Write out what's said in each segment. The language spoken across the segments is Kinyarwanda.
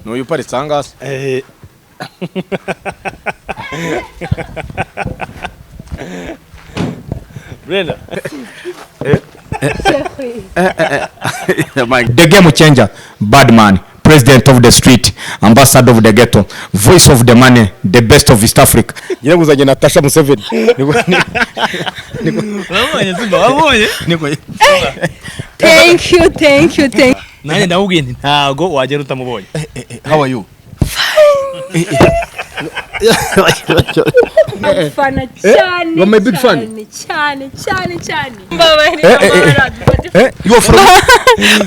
N'uyu paritse angase. Brenda. The game changer, bad man, president of the street, ambassador of the ghetto, voice of the money, the best of East Africa. Ngira nguzanye Natasha Museveni. Thank you. Nanye ndawubwiye ntago wagera utamubonye. How are you? Fana cyane. You're my big fan. Cyane. You are from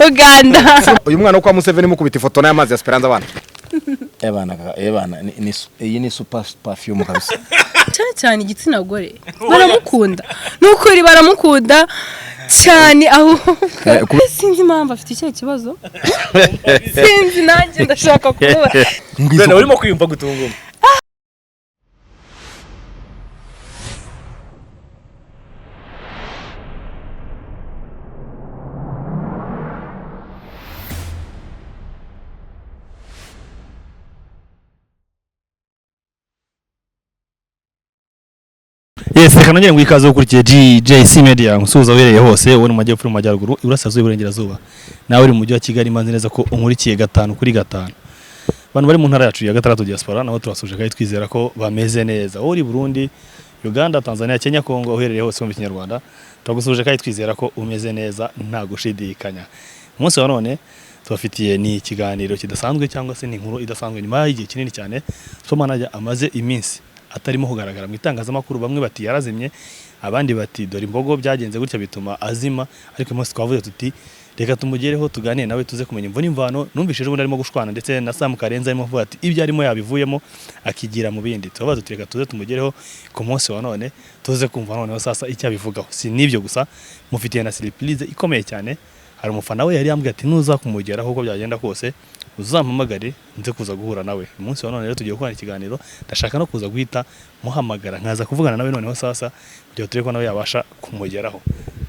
Uganda. Uyu mwana wo kwa Museveni mukubita ifoto n'amazi ya Esperanza abana. Ebana iyi ni super perfume kabisa. Cyane igitsina gore. Baramukunda. Nukuri baramukunda cyane aho. Sinzi impamvu afite icyo kibazo. Sinzi nanjye ndashaka kuba. Brenda urimo kwiyumva gutunguma. Yes, kanongera ngo ikaze ukurikiye GJC Media musuza wereye hose ubone mu majyepfo mu majyaruguru iburasirazuba iburengerazuba nawe uri mu mujyi wa Kigali manzi neza ko unkurikiye 5 kuri 5 abantu bari mu ntara yacu ya gatandatu diaspora naho turasuje kandi twizera ko bameze neza uri Burundi Uganda Tanzania Kenya Kongo uherereye hose mu Kinyarwanda turagusuje kandi twizera ko umeze neza nta gushidikanya umunsi wa none tubafitiye ni ikiganiro kidasanzwe cyangwa se ni inkuru idasanzwe nyuma y'igihe kinini cyane Somanajya amaze iminsi atarimo kugaragara mu itangazamakuru bamwe bati yarazimye abandi bati dore imbogo byagenze gutya bituma azima ariko umunsi twavuze tuti reka tumugereho tuganire nawe tuze kumenya imvune imvano numvishije ubundi arimo gushwana ndetse na Sam Karenza arimo kuvuga ati ibyo arimo yabivuyemo akigira mu bindi tubabaza tuti reka tuze tumugereho ku munsi wa none tuze kumva noneho sasa icyo abivugaho si nibyo gusa mufitiye na surprise ikomeye cyane hari umufana we yari yambwiye ati nuza kumugeraho uko byagenda kose uzampamagare nze kuza guhura nawe umunsi wa none rero tugiye gukora ikiganiro ndashaka no kuza guhita muhamagara nkaza kuvugana nawe noneho sasa kugira tureko nawe yabasha kumugeraho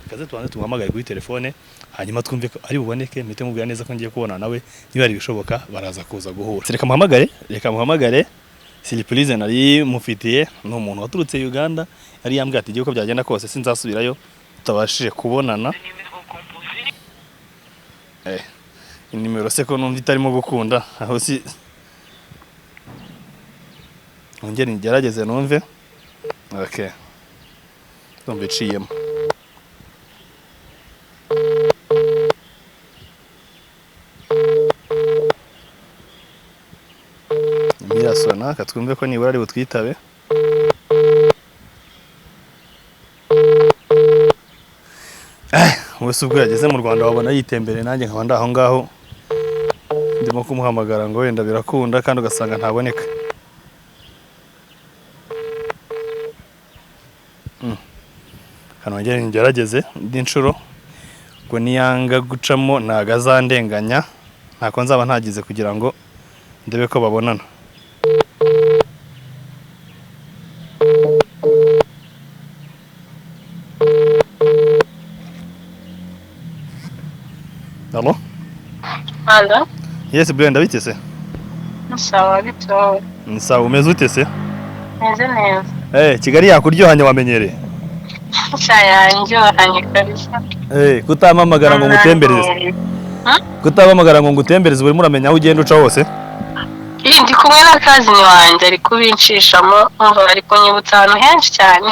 kaze tubanze tumuhamagare kuri telefone hanyuma twumve ko ari buboneke mpite mubwira neza ko ngiye kubona nawe niba ari bishoboka baraza kuza guhura reka muhamagare surprise nari mufitiye no umuntu waturutse Uganda yari yambwiye ati giye uko byagenda kose sinzasubirayo tutabashije kubonana inimero se ko numva itarimo gukunda aho si ongera ngerageze numve okay ndumva ciyemo mirasona katwumve ko nibura ari butwitabe wese ubwo yageze mu Rwanda wabona yitembere nanjye nkaba ndaho ngaho ndimo kumuhamagara ngo wenda birakunda kandi ugasanga ntaboneka kanongere ngerageze ndi nshuro ngo niyanga gucamo ntago azandenganya ntako nzaba ntagize kugira ngo ndebe ko babonana Hello? Yes, Brenda bitese? Sawa bito. Sawa umeze utese? Meze neza. Kigali yakuryohanye wamenyereye? Yanjyohanye kabisa. Kutamamagara ngo ngutembereze. Kutamamagara ngo ngutembereze buri muramenya aho ugenda uca hose? Ndi kumwe n'akazi ni wanjye ari kubinshishamo ari kunyibutsa ahantu henshi cyane.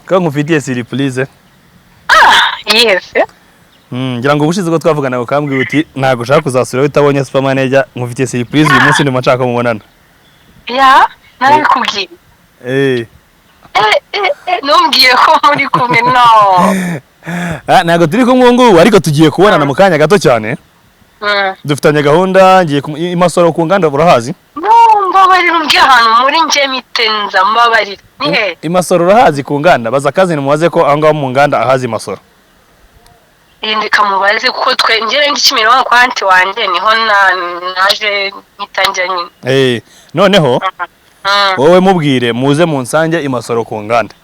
Ka nkufitiye surprise? Yes. Ngira ngo ubushize ko twavugana ngo kambwiye uti ntago ushaka kuzasubira utabonye super manager nkufitiye surprise uyu munsi ndimo nshaka mubonana. Nabikubwiye. Numbwiye ko muri kumwe no. Ntago turi kumwe ngo ariko tugiye kubonana mu kanya gato cyane. Dufitanye gahunda ngiye imasoro ku nganda urahazi? Mbabarira umbwiye ahantu muri nje mitenza mbabarira. Nihe? Imasoro urahazi ku nganda baza akazi nimubaze ko aho ngaho mu nganda ahazi imasoro. Ndika mubaze kuko twengere ngikimirongo kwa anti wanje niho naje nyitangira nyine. Noneho wowe mubwire muze mu nsange imasoro ku nganda.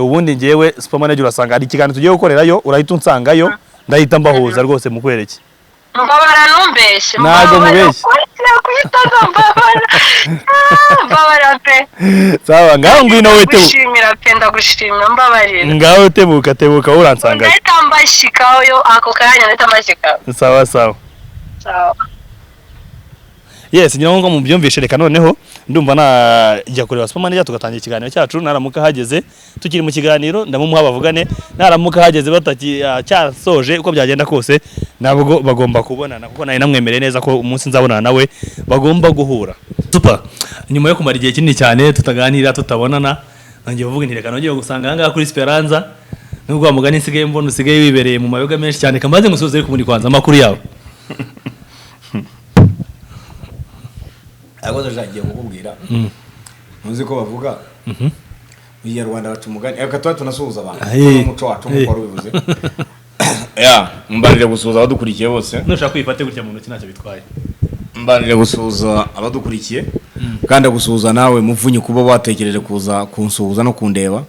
Ubundi ngewe super manager urasanga ari ikiganiro tugiye gukorerayo urahita unsangayo ndahita mbahuza rwose mu kwereke. mbabara numbeshye Ntago nkubeshye. mbabara pe sawa ngaho ngwino wetebuka gushimira pe ndagushimira mbabarira ngaho tebuka uransanga ndahita mbashikaho yo ako kanya ndahita mbashikaho sawa sawa yes ngira ngo mubyumvishe reka noneho ndumva najya kureba supermanager tugatangira ikiganiro cyacu naramuka hageze tukiri mu kiganiro ndamumuha bavugane naramuka hageze bataki cyasoje uko byagenda kose nabwo bagomba kubonana kuko nari namwemereye neza ko umunsi nzabonana nawe bagomba guhura super nyuma yo kumara igihe kinini cyane tutaganira tutabonana nangiye uvuga nti reka nongeye gusanga hanga kuri Esperanza nubwo wamugani nsigaye mbona usigaye wibereye mu mayoga menshi cyane kamaze ngusuze ku muri kwanza amakuru yawe agozo jagiye kukubwira ntuzi ko bavuga mu Rwanda bacu umugani aka tuba tunasuhuza abantu umuco wacu nk'uko wari ubivuze mbarire gusuhuza abadukurikiye bose nushaka kwifate gutya mu ntoki ntacyo bitwaye mbarire gusuhuza abadukurikiye kandi gusuhuza nawe muvunyi kuba watekereje kuza kunsuhuza no kundeba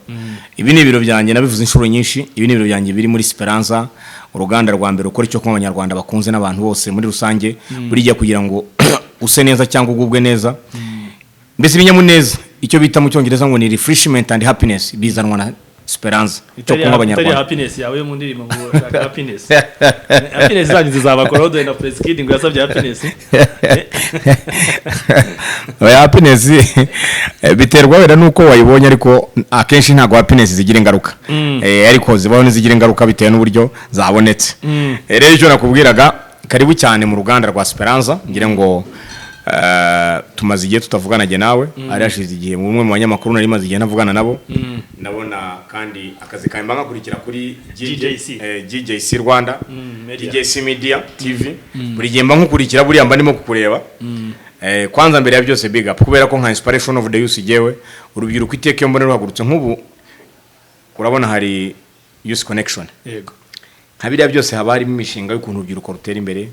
ibi ni ibiro byanjye nabivuze inshuro nyinshi ibi ni ibiro byanjye biri muri Esperanza uruganda rwa mbere ukora icyo ku Banyarwanda bakunze n'abantu bose muri rusange buriya kugira ngo use neza cyangwa ugubwe neza mbese ibinyamuneza icyo bita mu cyongereza ngo ni refreshment and happiness bizanwa na Esperanza icyo kunywa Abanyarwanda happiness yawe mu ndirimbo ngo happiness happiness zanyu zizabakora do na press kid ngo yasabye happiness happiness biterwa wera nuko wayibonye ariko akenshi ntago happiness zigira ingaruka ariko zibaho nizigira ingaruka bitewe n'uburyo zabonetse rero icyo nakubwiraga karibu cyane mu ruganda rwa Esperanza ngire ngo tumaze igihe tutavugana je nawe ari yashize igihe mu mwe mu banyamakuru nari maze igihe navugana nabo nabona kandi akazi kamba ngakurikira kuri GJC Rwanda GJC Media TV buri gihe mba nkukurikira buri amba ndimo kukureba kwanza mbere ya byose big up kubera ko nka inspiration of the youth jewe urubyiruko iteke mbone ruhagurutse nk'ubu urabona hari youth connection yego habiriya byose haba harimo imishinga y'ukuntu urubyiruko rutera imbere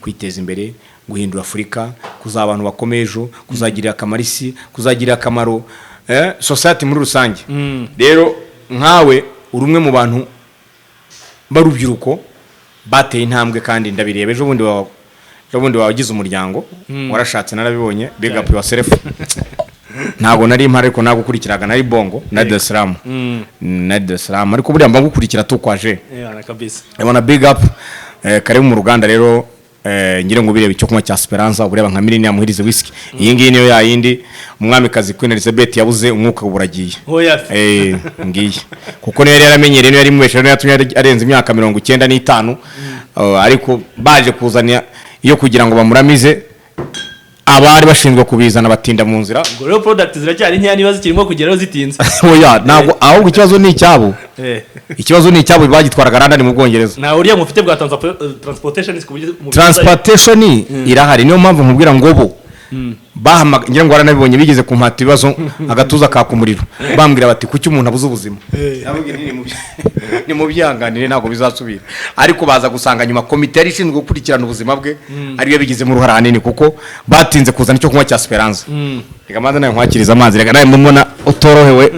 kwiteza imbere guhindura Afurika kuzaba abantu bakomeje kuzagirira akamaro isi kuzagirira akamaro society muri rusange rero nkawe urumwe mu bantu barubyiruko bateye intambwe kandi ndabireba ejo bundi wagize umuryango warashatse narabibonye big up yourself ntago nari impare ariko nagukurikiraga nari bongo na Adasanzwe ariko buriya mba ngukurikira tukwaje kabisa abona big up kare mu ruganda rero ngire ngo birebe icyo kunywa cya Esperanza ureba nka Millennium Hills whisky iyi ngiyi niyo yayindi umwamikazi Queen Elizabeth yabuze umwuka uburagiye ngiye kuko niyo yari yaramenyereye niyo yari mubesheje yatumye arenze imyaka 95 ariko baje kuzana iyo kugira ngo bamuramize abari bashinzwe kubizana batinda mu nzira ngo rero product ziracyari ntiya niba zikirimo kugeraho zitinze oya ntabwo ahubwo ikibazo ni icyabo ikibazo ni icyabo bagitwaraga London mu Bwongereza na uriya mufite bwa transportation irahari niyo mpamvu nkubwira ngo bo ngira ngo waranabibonye bigeze ku mpata ibibazo agatuza kakumuriro bambwira bati kuki umuntu abuze ubuzima nabwo ni mu byanganire ntabwo bizasubira ariko baza gusanga nyuma komite yari ishinzwe gukurikirana ubuzima bwe ariyo bigize mu ruhara hanini kuko batinze kuzana icyo kunywa cya Esperanza reka manza nayo nkwakiriza amazi reka nayo mumona utorohewe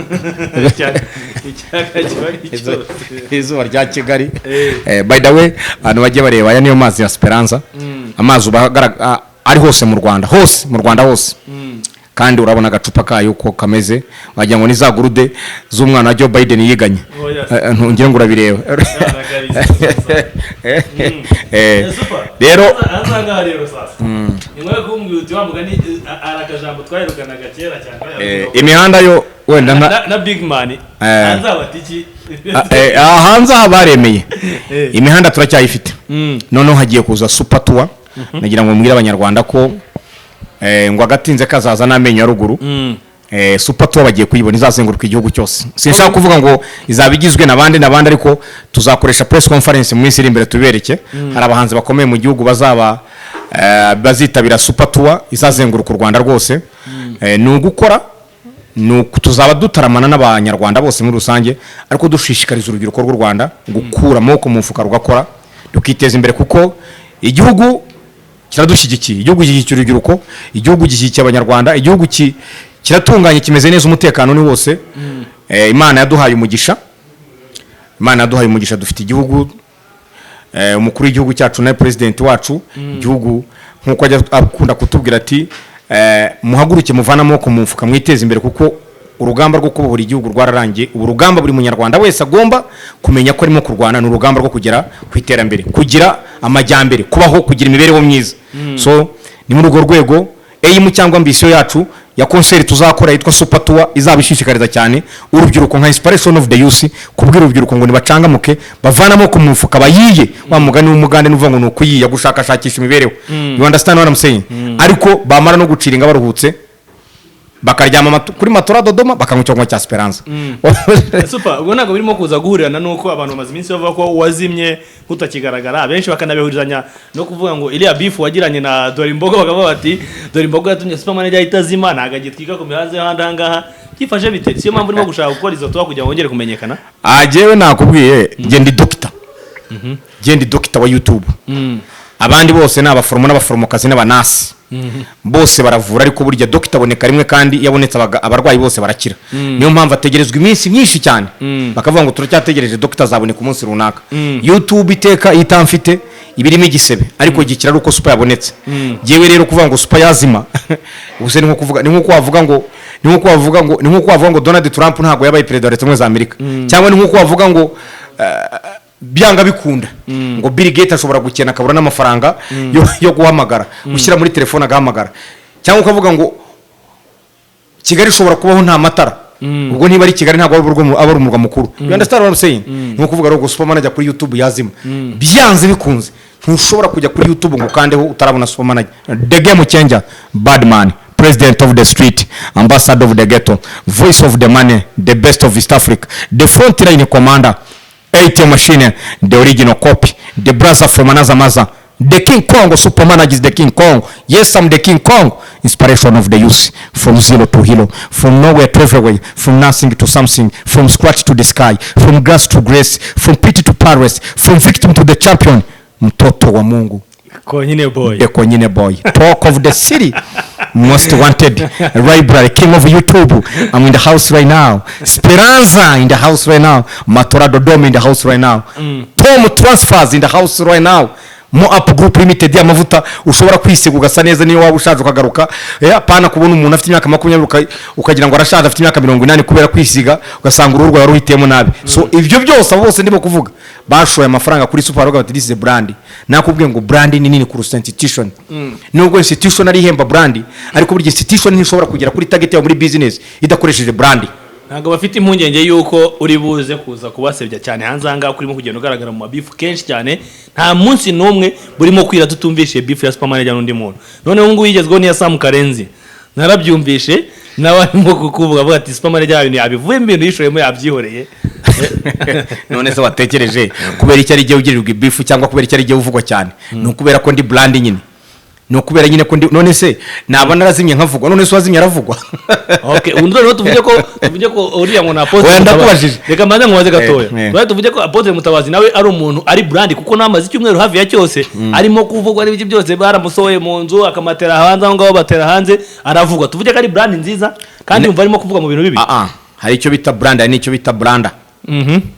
izuba rya Kigali by the way abantu bagiye bareba aya niyo mazi ya Esperanza amazi ubagaragara ari hose mu Rwanda hose kandi urabona agacupa kayo uko kameze wagira ngo ni za gurude z'umwana wa Joe Biden yiganye ntungiye ngo urabireba rero azanga rero sasa nimwe kumbwira uti wa mugani arakajambo twayirukanaga kera cyane imihanda yo wenda na big man anzabatiki hanze abaremeye imihanda turacyayifite noneho hagiye kuza super tour nagira ngo mbwira Abanyarwanda ko ngo agatinze kazaza n'amenyo ya ruguru super tour bagiye kuyibona izazenguruka igihugu cyose sinshaka kuvuga ngo izabigizwe nabandi ariko tuzakoresha press conference mu minsi iri imbere tubereke hari abahanzi bakomeye mu gihugu bazitabira super tour izazenguruka u Rwanda rwose ni ugukora tuzaba dutaramana n'Abanyarwanda bose muri rusange ariko dushishikariza urubyiruko rw'u Rwanda gukura amaboko mu mufuka rugakora dukiteza imbere kuko igihugu kiradushyigikiye igihugu gishyigikira urubyiruko igihugu gishyigikira Abanyarwanda igihugu kiratunganye kimeze neza umutekano ni wose Imana yaduhaye umugisha dufite igihugu umukuru w'igihugu cyacu na president wacu igihugu nkuko ajya akunda kutubwira ati muhaguruke muvana amaboko mu mufuka mwiteze imbere kuko urugamba rwo kubohora igihugu rwararangiye. ubu rugamba buri munyarwanda wese agomba kumenya ko arimo kurwana n'urugamba rwo kugera ku iterambere, kugira amajyambere, kubaho, kugira imibereho myiza. So ni muri urwo rwego aim cyangwa ambition yacu ya concert tuzakora yitwa Super Tour izabishishikariza cyane urubyiruko nka inspiration of the youth, kubwira urubyiruko ngo nibacangamuke bavanamo ku mufuka bayiye wa mugani w'umugande n'uvuga ngo nukuyiya gushakashakisha imibereho. You understand what I'm saying? Ariko bamara no guciringa baruhutse bakaryama kuri matora Dodoma bakanywa cyangwa cya Esperance. Super, ubwo ntabwo birimo kuza guhurirana nuko abantu bamaze iminsi bavuga ko wazimye kutakigaragara, benshi bakanabihurizanya no kuvuga ngo iriya beef wagiranye na Dorimbogo, bakavuga bati Dorimbogo yatumye Superman ajya itazima ntago agitwika ku mihanze y'ahangaha kifashe bite. Siyo mpamvu urimo gushaka gukora izo tuwa kugira ngo wongere kumenyekana. Jewe nakubwiye gendi doctor. Gendi doctor wa YouTube. Abandi bose ni abaforomo n'abaforomokazi n'abanasi. Bose baravura, ariko burya doctor aboneka rimwe kandi yabonetse abarwayi bose barakira. Niyo mpamvu ategerezwa iminsi myinshi cyane. Bakavuga ngo turacyategereje doctor azaboneka umunsi runaka. YouTube iteka itamfite ibirimo igisebe ariko gikira ari uko Super yabonetse. Jewe rero kuvuga ngo Super yazima ubuse ni nko kuvuga, ni nko wavuga ngo Donald Trump ntago yabaye president wa Leta Zunze Ubumwe za Amerika, cyangwa ni nko wavuga ngo byanga bikunda ngo Bill Gates ashobora gukena akabura n'amafaranga yo guhamagara ushyira muri telefone agahamagara, cyangwa ukavuga ngo Kigali ishobora kubaho nta matara, ubwo niba ari Kigali ntago ari umurwa mukuru. You understand what I'm saying? Nko kuvuga ngo Superman ajya kuri YouTube yazima, byanze bikunze ntushobora kujya kuri YouTube ngo kandeho utarabona Superman. The game changer, bad man, president of the street, ambassador of the ghetto, voice of the money, the best of East Africa, the front line commander, ATM machine, the original copy, the brother from another mother, the King Kong. Superman is the King Kong. Yes, I'm the King Kong. Inspiration of the youth, from zero to hero, from nowhere to everywhere, from nothing to something, from scratch to the sky, from grass to grace, from pity to Paris, from victim to the champion. Mtoto wa Mungu. Konyine boy. The Konyine boy. Talk of the city. Most wanted. Library. King of YouTube. I'm in the house right now. Speranza in the house right now. Matora Dodoma in the house right now. Tom Transfers in the house right now. Mo up group limited y'amavuta ushobora kwisiga ugasa neza niyo waba ushaje ukagaruka. Pana kubona umuntu afite imyaka 20 ukagira ngo arashaje afite imyaka 80 kubera kwisiga ugasanga uruhu rwawe ruhitemo nabi. So ivyo byose bose ndimo kuvuga bashoye amafaranga kuri Super Roga bati this is brand. Nakubwiye ngo brand ni nini kuri institution. Nubwo institution ari hemba brand ariko burya institution ntishobora kugera kuri target yawe muri business idakoresheje brand. Ntabwo bafite impungenge yuko uri buze kuza kubasebya cyane hanze anga kurimo kugenda ugaragara mu mabifu kenshi cyane. Nta munsi n'umwe burimo kwira tutumvishe beef ya Superman ajya n'undi muntu. None ubu ngubu yigezweho ni ya Sam Karenzi, narabyumvishe n'abarimo kukuvuga avuga ati Superman ajya ni abivuye mu bintu yishoyemo yabyihoreye. None se watekereje kubera icyo ari gihe ugirirwa beef cyangwa kubera icyo ari gihe uvugwa cyane? No kubera ko ndi brand nyine. No kubera nyine ko none se naba narazimye nkavugwa, none se wazimye aravugwa. Okay, undi rero tuvuge ko uriya ngo na Apotre. Wenda kubajije. Reka mbanze ngo waze gatoya. Rero tuvuge ko Apotre Mutabazi nawe ari umuntu ari brand kuko namaze icyumweru hafi ya cyose arimo kuvugwa n'ibiki byose baramusohoye mu nzu akamatera hanze aho ngaho batera hanze aravugwa. Tuvuge ko ari brand nziza kandi umva arimo kuvuga mu bintu bibi. Hari icyo bita brand, hari icyo bita branda.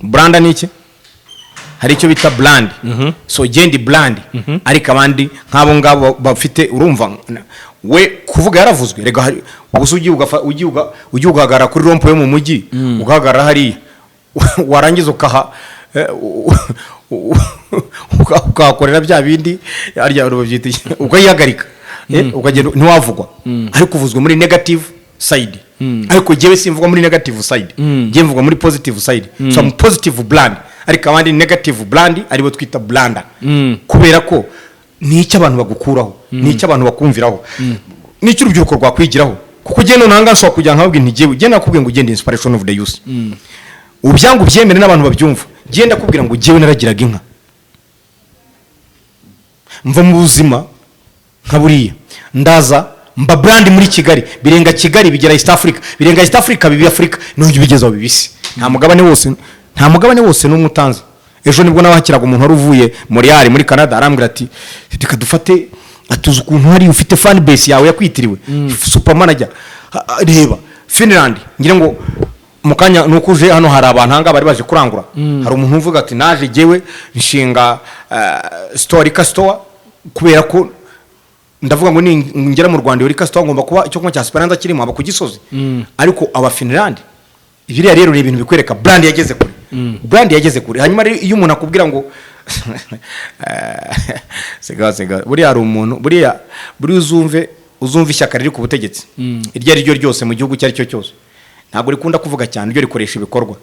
Branda ni iki? Hari icyo bita brand. So gendi brand ariko abandi nk'abo ngabo bafite urumva we kuvuga yaravuzwe. Rega hari ugiugagara kuri rompo yo mu mujyi ugagara hari warangiza ukaha ukakorera bya bindi arya urubyita ukayihagarika ukagenda ntiwavugwa ariko uvuzwe muri negative side. Ariko jewe simvuga muri negative side, je mvuga muri positive side. So I'm positive brand ariko abandi negative brand aribo twita blanda. Kubera ko ni icyo abantu bagukuraho, ni icyo abantu bakumviraho, ni icyo urubyiruko rwakwigiraho. Kuko je no nanga nshobora kujya nkabwe nti jewe je nakubwiye ngo ugende inspiration of the youth. Ubyangu byemere n'abantu babyumva. Je ndakubwira ngo jewe naragiraga inka. Mva mu buzima nkaburiya ndaza mba brand muri Kigali, birenga Kigali bigera East Africa, birenga East Africa bibi Africa n'uyu bigezaho bibisi. Nta mugabane wose n'umutanza. Ejo nibwo nabahakiraga umuntu wari uvuye muri Canada arambwira ati reka dufate atuze ukuntu hari ufite fan base yawe yakwitiriwe Superman ajya reba Finland ngira ngo mukanya nukuje hano hari abantu hanga bari baje kurangura hari umuntu uvuga ati naje jewe nshinga Storika Store kubera ko ndavuga ngo ngera mu Rwanda Storika Store ngomba kuba icyo kuma cya Esperanza kirimo aba kugisozi ariko aba Finland ibiriya rero ni ibintu bikwereka brand yageze kure hanyuma iyo umuntu akubwira ngo sega buriya hari umuntu buriya uzumve ishyaka riri ku butegetsi iryo ari ryo ryose mu gihugu cyari cyo cyose ntabwo rikunda kuvuga cyane ryo rikoresha ibikorwa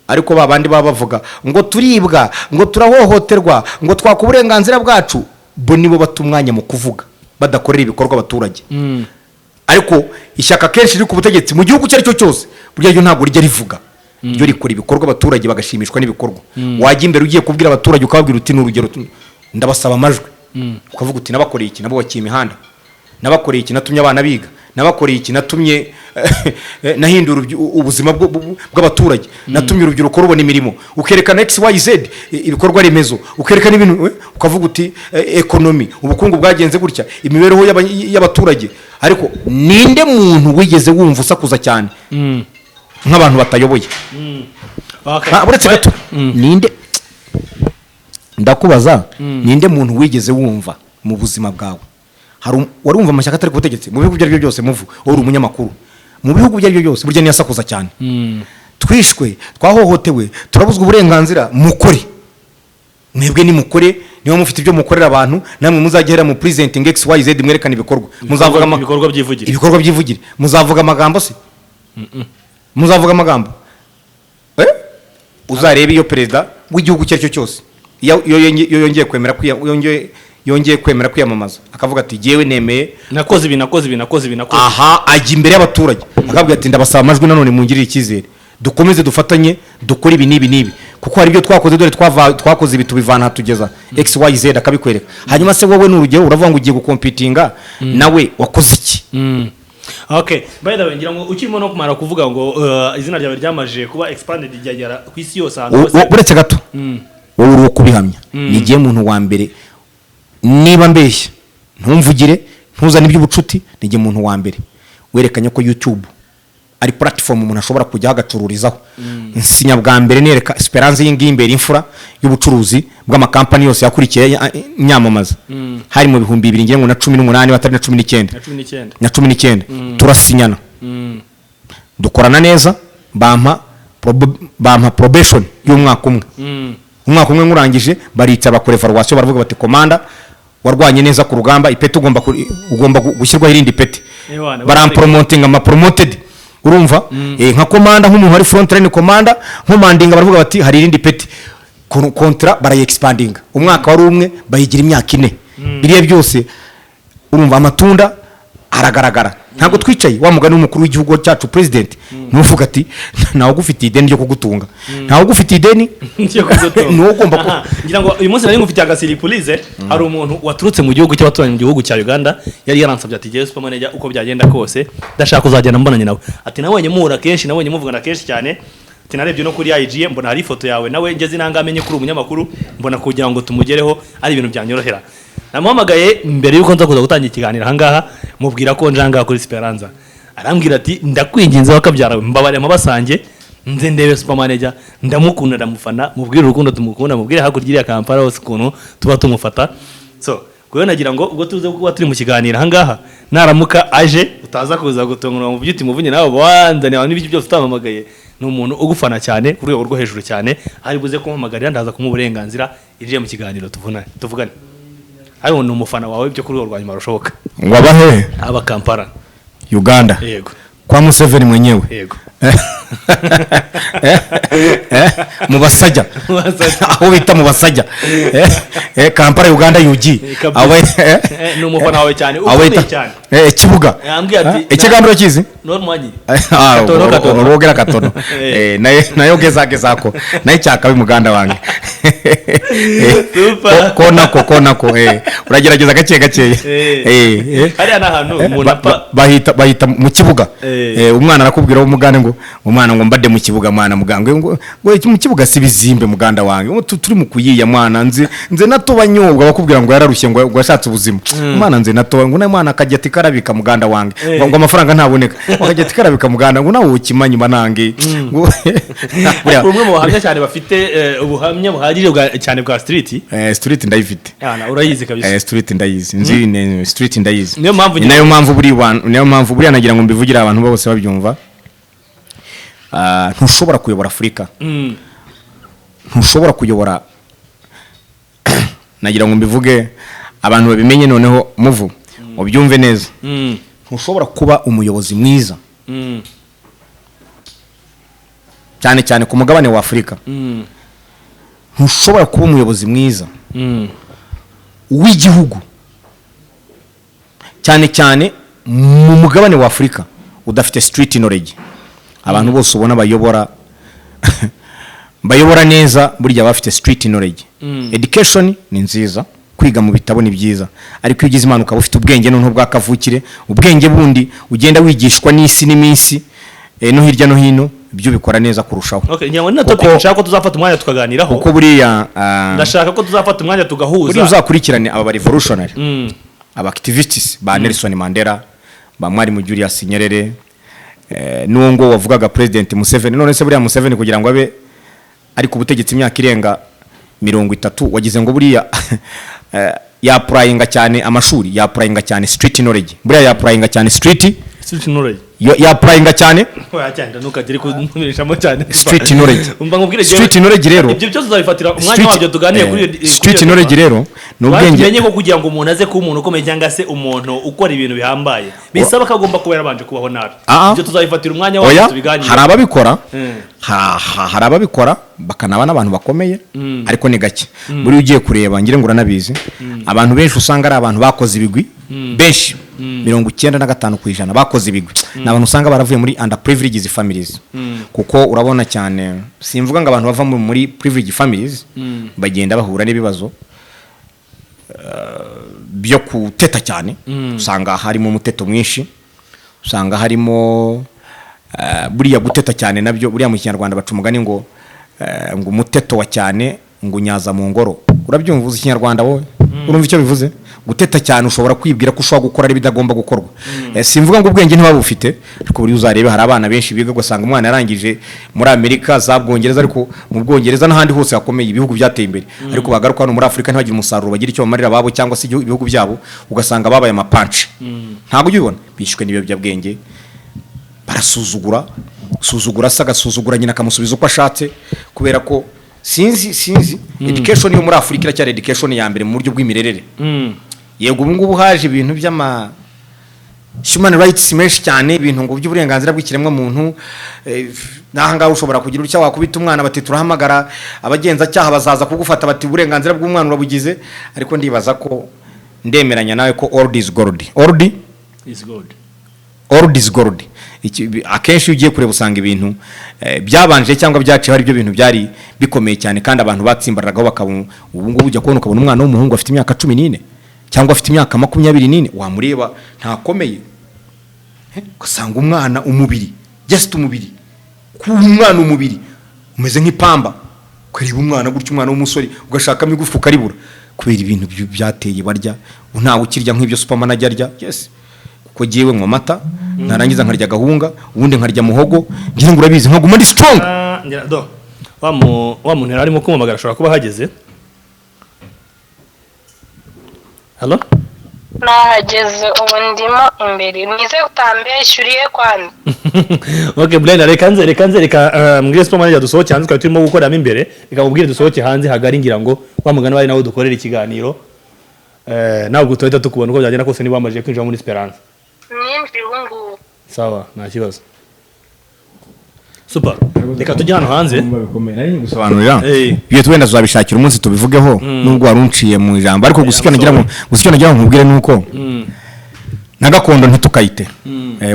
ariko babandi baba bavuga ngo turibwa ngo turahohoterwa ngo twaka uburenganzira bwacu bo nibo batumwanya mu kuvuga badakorera ibikorwa abaturage ariko ishyaka kenshi riri ku butegetsi mu gihugu cyari cyo cyose burya ryo ntabwo rijya rivuga ryo rikora ibikorwa abaturage bagashimishwa n'ibikorwa wajya imbere ugiye kubwira abaturage ukababwira uti n'urugero ndabasaba amajwi ukavuga uti nabakoreye iki nabubakiye imihanda nabakoreye iki natumye abana biga nabakoreye iki natumye nahindura ubuzima bw'abaturage natumye urubyiruko rubona imirimo ukerekana XYZ ibikorwa remezo ukerekana ibintu ukavuga uti economy ubukungu bwagenze gutya imibereho y'abaturage ariko ninde muntu wigeze wumva usakuza cyane nk'abantu batayoboye buretse gato ninde ndakubaza ninde muntu wigeze wumva mu buzima bwawe wari wumva amashyaka atari ku butegetsi mu bihugu byari byo byose muvu uri umunyamakuru mu bihugu byari byo byose burya ni yasakuza cyane twishwe twahohotewe turabuzwa uburenganzira mukore mwebwe ni mukore niba mufite ibyo mukorera abantu namwe muzagera mu presenting XYZ mwerekana ibikorwa muzavuga ibikorwa byivugire muzavuga amagambo se muzavuga amagambo uzarebe iyo perezida w'igihugu cyari cyo cyose yongeye kwemera kwiyamamaza akavuga ati jewe nemeye nakoze ibi aha ajya imbere y'abaturage akavuga ati ndabasaba amajwi nanone mungirire icyizere dukomeze dufatanye dukora ibi n'ibi kuko hari ibyo twakoze dore twakoze ibi tubivana tugeza XYZ akabikwereka hanyuma se wowe n'urugero uravuga ngo ugiye gukompitinga nawe wakoze iki Okay, by the way, ngira ngo ukirimo no kumara kuvuga ngo izina ryawe ryamaje kuba expanded ryagera ku isi yose ahantu hose. Buretse gato. Wowe uri kubihamya. Nigiye muntu wa mbere niba mbeshye ntumvugire ntuzana iby'ubucuti nigiye muntu wa mbere werekanye ko YouTube ari platform umuntu ashobora kujya agacururizaho. Nsinya bwa mbere nereka Esperanza y'ingi imbere imfura y'ubucuruzi bw'amakampani yose yakurikiye nyamamaza. Hari mu bihumbi 2018 batari na 19 turasinyana. Dukorana neza bampa probation y'umwaka umwe. Umwaka umwe ngurangije baritsa bakore evaluation baravuga bati komanda warwanye neza ku rugamba ipeti ugomba gushyirwa irindi peti. Barampromoting ama promoted urumva nka komanda nk'umuntu ari front line komanda nkomandinga baravuga bati hari irindi peti kontra baraye expanding umwaka wari umwe bayigira imyaka 4 biriye byose urumva amatunda aragaragara ntago twicaye wa mugani w'umukuru w'igihugu cyacu president nuvuga ati nawe gufite ideni ryo kugutunga nawe gufite ideni no ugomba ngira ngo uyu munsi nari ngufite agasiri police hari umuntu waturutse mu gihugu cy'abaturanyi mu gihugu cya Uganda yari yaransabye ati je super manager uko byagenda kose ndashaka kuzagenda mbonanye nawe ati nabonye muhura kenshi nabonye muvugana kenshi cyane ati narebye no kuri IG mbona hari ifoto yawe nawe ngeze inanga amenye kuri umunyamakuru mbona kugira ngo tumugereho ari ibintu byanyorohera namuhamagaye mbere yuko nza kuza gutangira ikiganiro ahangaha mubwira ko njanga kuri Esperanza arambwira ati ndakwinginze wakabyara mbabare mabasange nze ndebe super manager ndamukunda ndamufana mubwire urukundo tumukunda mubwire hakurya ya Kampala hose kuntu tuba tumufata so kuyo nagira ngo ubwo tuze kuba turi mu kiganiro ahangaha naramuka aje utaza kuza gutongora mu byuti muvunye nawe wanzane abantu n'ibiki byose utamamagaye n'umuntu ugufana cyane kuri rwego rwo hejuru cyane ari buze kumuhamagarira ndaza kumuburenganzira ije mu kiganiro tuvugane ari ni umufana wawe byo kuri rwa nyuma rushoboka wabahe aba Kampala Uganda yego kwa Museveni mwenyewe yego mubasajja aho bita mubasajja Kampala Uganda yugi awe ni umufana wawe cyane ukomeye cyane kibuga yambwiye ati ikigambiro kizi normanyi rogera katono nayo gezako nayo cyaka bimuganda wange super konako uragerageza gake hari anahantu umuntu bahita mu kibuga umwana arakubwira umugande ngo umwana ngo mbade mu kibuga mwana muganga ngo mu kibuga sibizimbe muganda wange turi mu kuyiya mwana nze nato banyobwa bakubwira ngo yararushye ngo yashatse ubuzima umwana nze nato ngo na mwana akajya ati karabika muganda wange ngo amafaranga ntaboneka bakajya ati karabika muganda ngo nawe ukimanyi manange ngo umwe mu bahamya cyane bafite ubuhamya buhagije cyane bwa street street ndayifite urayizi kabisa street ndayizi nzi street ndayizi niyo mpamvu buri nagira ngo mbivugira abantu bose babyumva ntushobora kuyobora Afurika ntushobora kuyobora nagira ngo mbivuge abantu babimenye noneho muvu ubyumve neza ntushobora kuba umuyobozi mwiza cyane cyane ku mugabane wa Afurika ntushobora kuba umuyobozi mwiza w'igihugu cyane cyane mu mugabane wa Afurika udafite street knowledge abantu bose ubona bayobora neza burya bafite street knowledge education ni nziza kwiga mu bitabo ni byiza ariko iyo ugize imana ukaba ufite ubwenge noneho bwakavukire ubwenge bundi ugenda wigishwa n'isi n'iminsi no hirya no hino ibyo bikora neza kurushaho okay nyango ni topic nshaka ko tuzafata umwanya tukaganiraho kuko buriya ndashaka ko tuzafata umwanya tugahuza buriya uzakurikirane aba revolutionary aba activists ba Nelson Mandela ba Mwalimu Julius Nyerere n'uwo ngo wavugaga president Museveni none se buriya Museveni kugira ngo abe ari ku butegetsi imyaka irenga 30 wagize ngo buriya yapurayinga cyane amashuri yapurayinga cyane street knowledge buriya yapurayinga cyane street knowledge yapurayinga cyane cyane ntukagire kumirishamo cyane street knowledge umva nkubwire street knowledge rero ibyo byose uzabifatira umwanya wabyo tuganiye kuri street knowledge rero n'ubwenge menye ko kugira ngo umuntu aze ku umuntu ukomeye cyangwa se umuntu ukora ibintu bihambaye bisaba kagomba kuba yarabanje kubaho nabi ibyo tuzabifatira umwanya wabyo tubiganire hari ababikora bakanaba n'abantu bakomeye ariko ni gake buri ugiye kureba ngire ngo uranabizi abantu benshi usanga ari abantu bakoze ibigwi benshi 95% bakoze ibigwi n'abantu usanga baravuye muri underprivileged families kuko urabona cyane simvuga ngo abantu bava muri privileged families bagenda bahura n'ibibazo byo kuteta cyane usanga harimo umuteto mwinshi usanga harimo buriya guteta cyane nabyo buriya mu Kinyarwanda baca umugani ngo umuteto wa cyane ngo nyaza mu ngoro urabyumva uzi Kinyarwanda wowe urumva icyo bivuze guteta cyane ushobora kwibwira ko ushobora gukora ari bidagomba gukorwa simvuga ngo ubwenge ntibaba bufite ariko buri uzarebe hari abana benshi biga gusanga umwana yarangije muri Amerika za Bwongereza ariko mu Bwongereza n'ahandi hose hakomeye ibihugu byateye imbere ariko bagaruka hano muri Afurika ntibagira umusaruro bagira icyo bamarira babo cyangwa se ibihugu byabo ugasanga babaye amapanci ntabwo ubibona bishwe n'ibiyobyabwenge barasuzugura agasuzugura nyina akamusubiza uko ashatse kubera ko sinzi education yo muri Afurika iracyari education ya mbere mu buryo bw'imirerere yego ubu ngubu haje ibintu by'ama human rights menshi cyane ibintu ngo by'uburenganzira bw'ikiremwa muntu nahanga ushobora kugira ucya wakubita umwana bati turahamagara abagenza cyaha bazaza kugufata bati uburenganzira bw'umwana urabugize ariko ndibaza ko ndemeranya nawe ko all is gold akenshi ugiye kureba usanga ibintu byabanje cyangwa byaciye hari ibyo bintu byari bikomeye cyane kandi abantu batsimbaragaho bakaba ubu ngubu ujya kubona ukabona umwana w'umuhungu afite imyaka 14 cyangwa afite imyaka 24 wamureba ntakomeye ugasanga umwana umubiri just umubiri ku umwana umubiri umeze nk'ipamba kureba umwana gutyo umwana w'umusore ugashakamo igufu karibura kubera ibintu byateye barya ntawe ukirya nk'ibyo superman ajya yes ko giyewe mu mata narangiza nkarya gahunga ubundi nkarya muhogo ngira ngo urabizi nkaguma ndi strong wa muntu arimo kumamagara ashobora kuba hageze Hello nahageze ubu ndimo imbere nize utambeshyuriye kwanda okay Brian reka mbwire superman ya dusohoke hanze twari turimo gukoramo imbere reka mubwire dusohoke hanze hagari ngira ngo wamugana bari nawe dukorera ikiganiro ntabwo tuhita tukubona uko byagenda kose niba wamaje kwinjira muri Esperance nimbi bungu sawa nta kibazo super reka tujye hano hanze gusobanurira iyo twenda tuzabishakira umunsi tubivugeho nubwo warunciye mu ijambo ariko gusikana ngira ngo nkubwire nuko na gakondo ntitukayite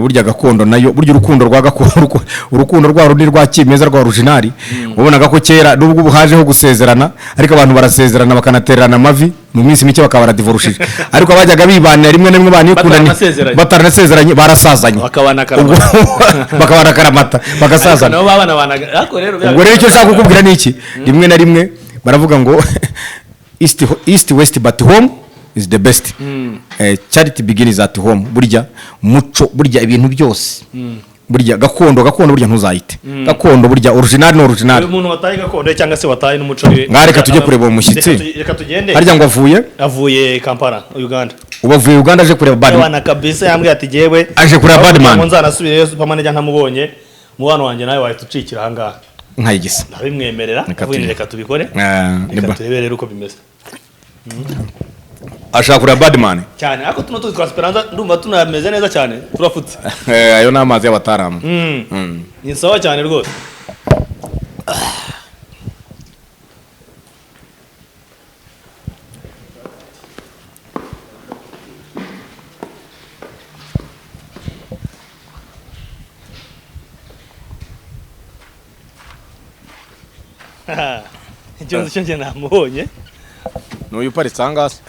burya gakondo nayo burya urukundo rwa gakondo urukundo rwa rundi rwa kimeza rwa originali ubonaga ko kera nubwo ubuhajeho gusezerana ariko abantu barasezerana bakanatererana amavi mu minsi mike bakaba baradivorushije ariko abajyaga bibanira rimwe na rimwe banikundanye bataranasezeranye barasazanye bakabana karamata bagasazana ubwo rero icyo nshaka kukubwira ni iki rimwe na rimwe baravuga ngo east west but home is the best. Charity begins at home. Burya muco, burya ibintu byose. Burya gakondo burya ntuzayite. Gakondo burya original no original. Umuntu wataye gakondo cyangwa se wataye n'umuco we. Ngareka tujye kureba umushyitsi. Reka tugende. Harya ngo avuye Kampala, Uganda. Ubavuye Uganda aje kureba Badman. Bana kabisa yambwiye ati jewe aje kureba Badman. Ngo nzanasubireyo supermanager ntamubonye. Mubano wanjye nawe wahita ucikira hanga. Nkayigisa. Nabimwemerera. Reka tubikore. Reka turebere uko bimeze. Ashaka kureba Badman. Cyane ariko tuno twa Esperanza ndumva tunameze neza cyane. Turafutse. Ayo namazi y'abataramu. Ni sawa cyane rwose. Ikibazo cyo njye namubonye n'uyu uparitse ahangase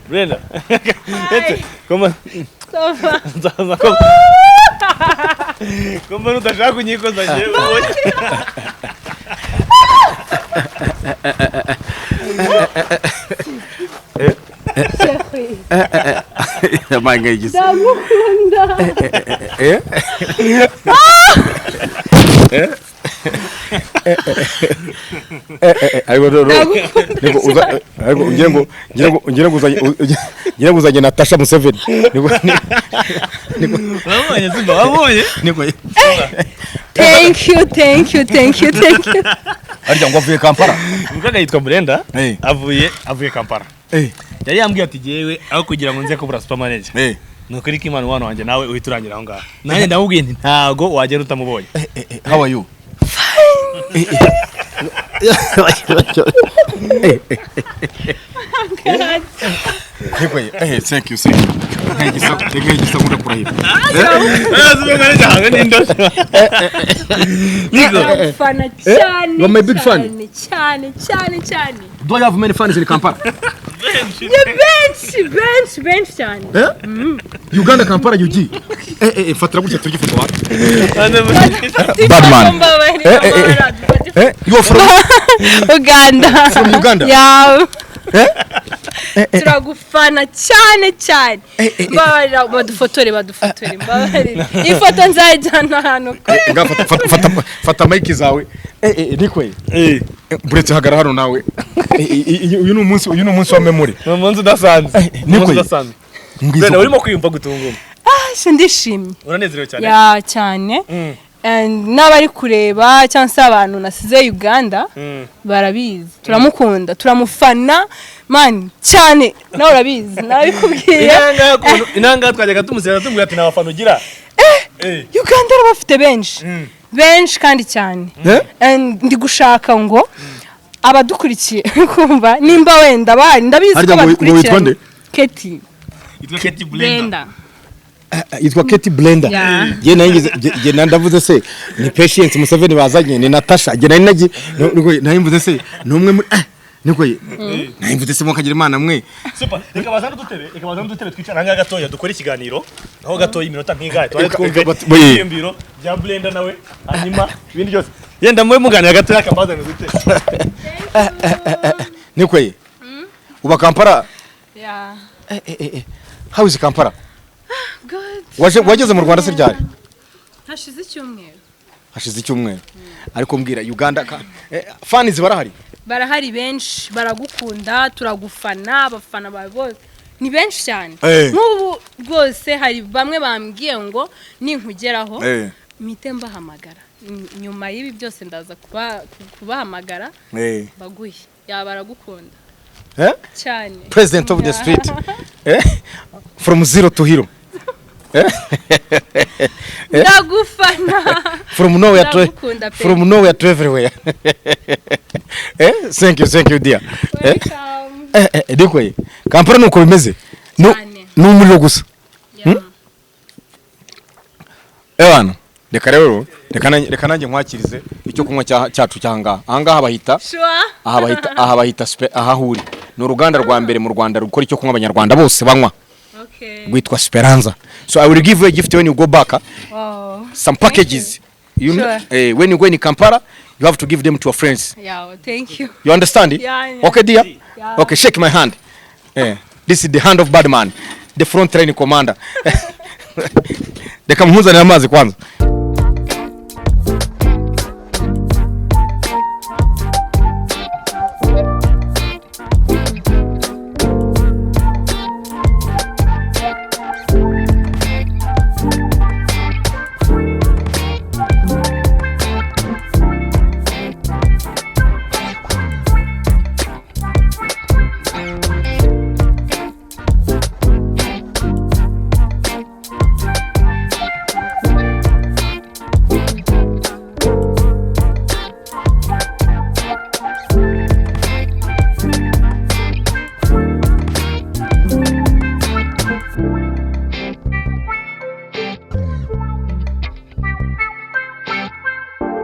Brenda koma koma utashaka kunyikoza jewe Manga igisa. Ngira ngo uzanye Natasha Museveni. Wabonye? Thank you. Arya ngo avuye Kampala. Mukaga yitwa Brenda avuye Kampala. Yari yambwiye ati jewe aho kugira ngo nze kubura supermanager. Nukuri ko Imana wano wanjye nawe uhita urangira aho ngaho. Nanjye ndamubwiye nti ntago wagera utamubonye. How are you? Thank you. Nkigisa muri kurahira. Supermanager hange nindo. Nico. Fan cyane. You're my big fan. Cyane. Do you have many fans in Kampala? Bench cyane. Uganda Kampala yugi. Fatira gutya turya ifoto wawe. Badman. You are from Uganda. From Uganda? Yeah. Turagufana cyane. Babarira badufotore. Ifoto nzajyana hano. Fata mic zawe. Nikwe. Buretse hagara hano nawe. Uyu ni umunsi wa memory. Ni umunsi udasanzwe. Brenda urimo kwiyumva gutunguma. Ndishimye. Uranezerewe cyane. Ya cyane. N'abari kureba cyangwa se abantu nasize Uganda barabizi turamukunda turamufana man cyane nawe urabizi nabikubwiye inanga twajyaga tumusera tumubwira ati nabafana ugira Uganda bafite benshi kandi cyane ndi gushaka ngo abadukurikiye kumva nimba wenda bari ndabizi ko badukurikiye Keti Brenda yitwa Keti Blender. Je nangize ndavuze se ni Patience Museveni bazanye ni Natasha. Je nayimvuze se numwe muri niko nayimvuze se mukagira Imana mwe. Super. Reka bazana dutebe twicara hanga gatoya dukora ikiganiro. Aho gatoya iminota nkingahe twari twumve imbiro bya Blender nawe hanyuma ibindi byose. Yenda mwe muganira gatoya akabazana dutebe. Niko uba Kampala. Yeah. How is Kampala? Good. Wageze mu Rwanda se ryari? Hashize icyumweru. Ariko mbwira Uganda fans barahari benshi baragukunda turagufana abafana bawe bose ni benshi cyane. Nk'ubu rwose hari bamwe bambwiye ngo ninkugeraho mite mbahamagara nyuma y'ibi byose ndaza kubahamagara baguye baragukunda cyane. President of the street from zero to hero. Ndagufana from nowhere to everywhere. Thank you dear. Dikwe Kampala nuko bimeze n'umuriro gusa. Ewana reka nanjye nkwakirize icyo kunywa cyacu cyanga ahangaha bahita ahahuri ni uruganda rwa mbere mu Rwanda rukora icyo kunywa abanyarwanda bose banywa. Gwitwa Esperanza. So I will give you a gift when you go back. Some packages. When you go in Kampala, you have to give them to your friends. Yeah, thank you. You understand? Yeah. Okay, dear? Yeah. Okay, shake my hand. This is the hand of bad man, the front line commander. Reka mpuzanire amazi kwanza.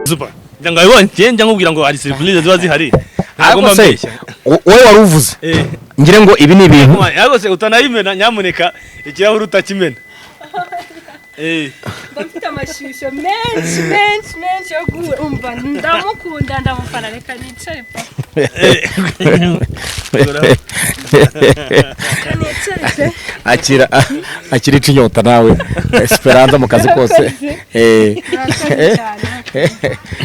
Super. Njanga ibonye njya nkubwira ngo hari surprise ziba zihari. Ariko se wowe wari uvuze. Ngire ngo ibi ni ibintu. Ariko se utanayimena nyamuneka ikirahuri utakimena. Bafite amashusho menshi yo guumva ndamukunda ndamufana reka nicare pa. Akira ikinyota nawe Esperanza mu kazi kose.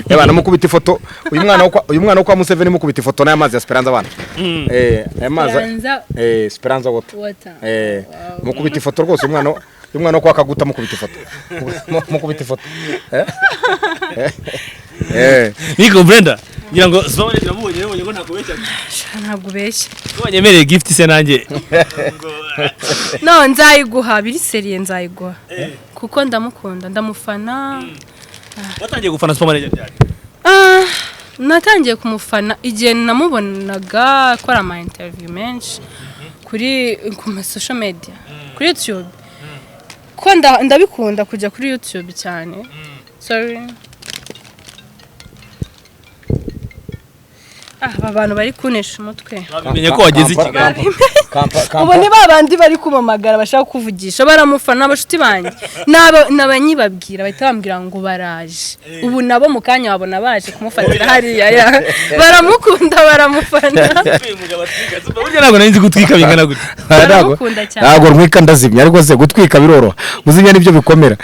Bana mukubita ifoto uyu mwana wo kwa Museveni mukubita ifoto n'amazi ya Esperanza bana. Amazi Esperanza water. Mukubita ifoto rwose uyu mwana wo kwa Kaguta mukubita ifoto. Mukubita ifoto. Niko Brenda ngira ngo zone ndamubonye ngo ntakubeshya. Ntabwo beshya. Wanyemereye gift se nanjye. No nzayiguha biri serie nzayiguha. Kuko ndamukunda ndamufana. Watangiye gufana Supermanager byari? Natangiye kumufana igihe namubonaga akora ama interview menshi kuri ku social media kuri YouTube. Ko ndabikunda kujya kuri YouTube cyane. Sorry. Abantu bari kunesha umutwe. Babimenye ko wageze Kigali. Ubu ni babandi bari kumamagara bashaka kuvugisha baramufana abashuti banjye. Nabanyibabwira bahita bambwira ngo baraje. Ubu nabo mu kanya babona baje kumufatira hariya. Baramukunda baramufana. Burya ntabwo nari nzi gutwika bingana gute. Ntabwo rwika ndazimya ariko se gutwika biroroha. Uzimya nibyo bikomera.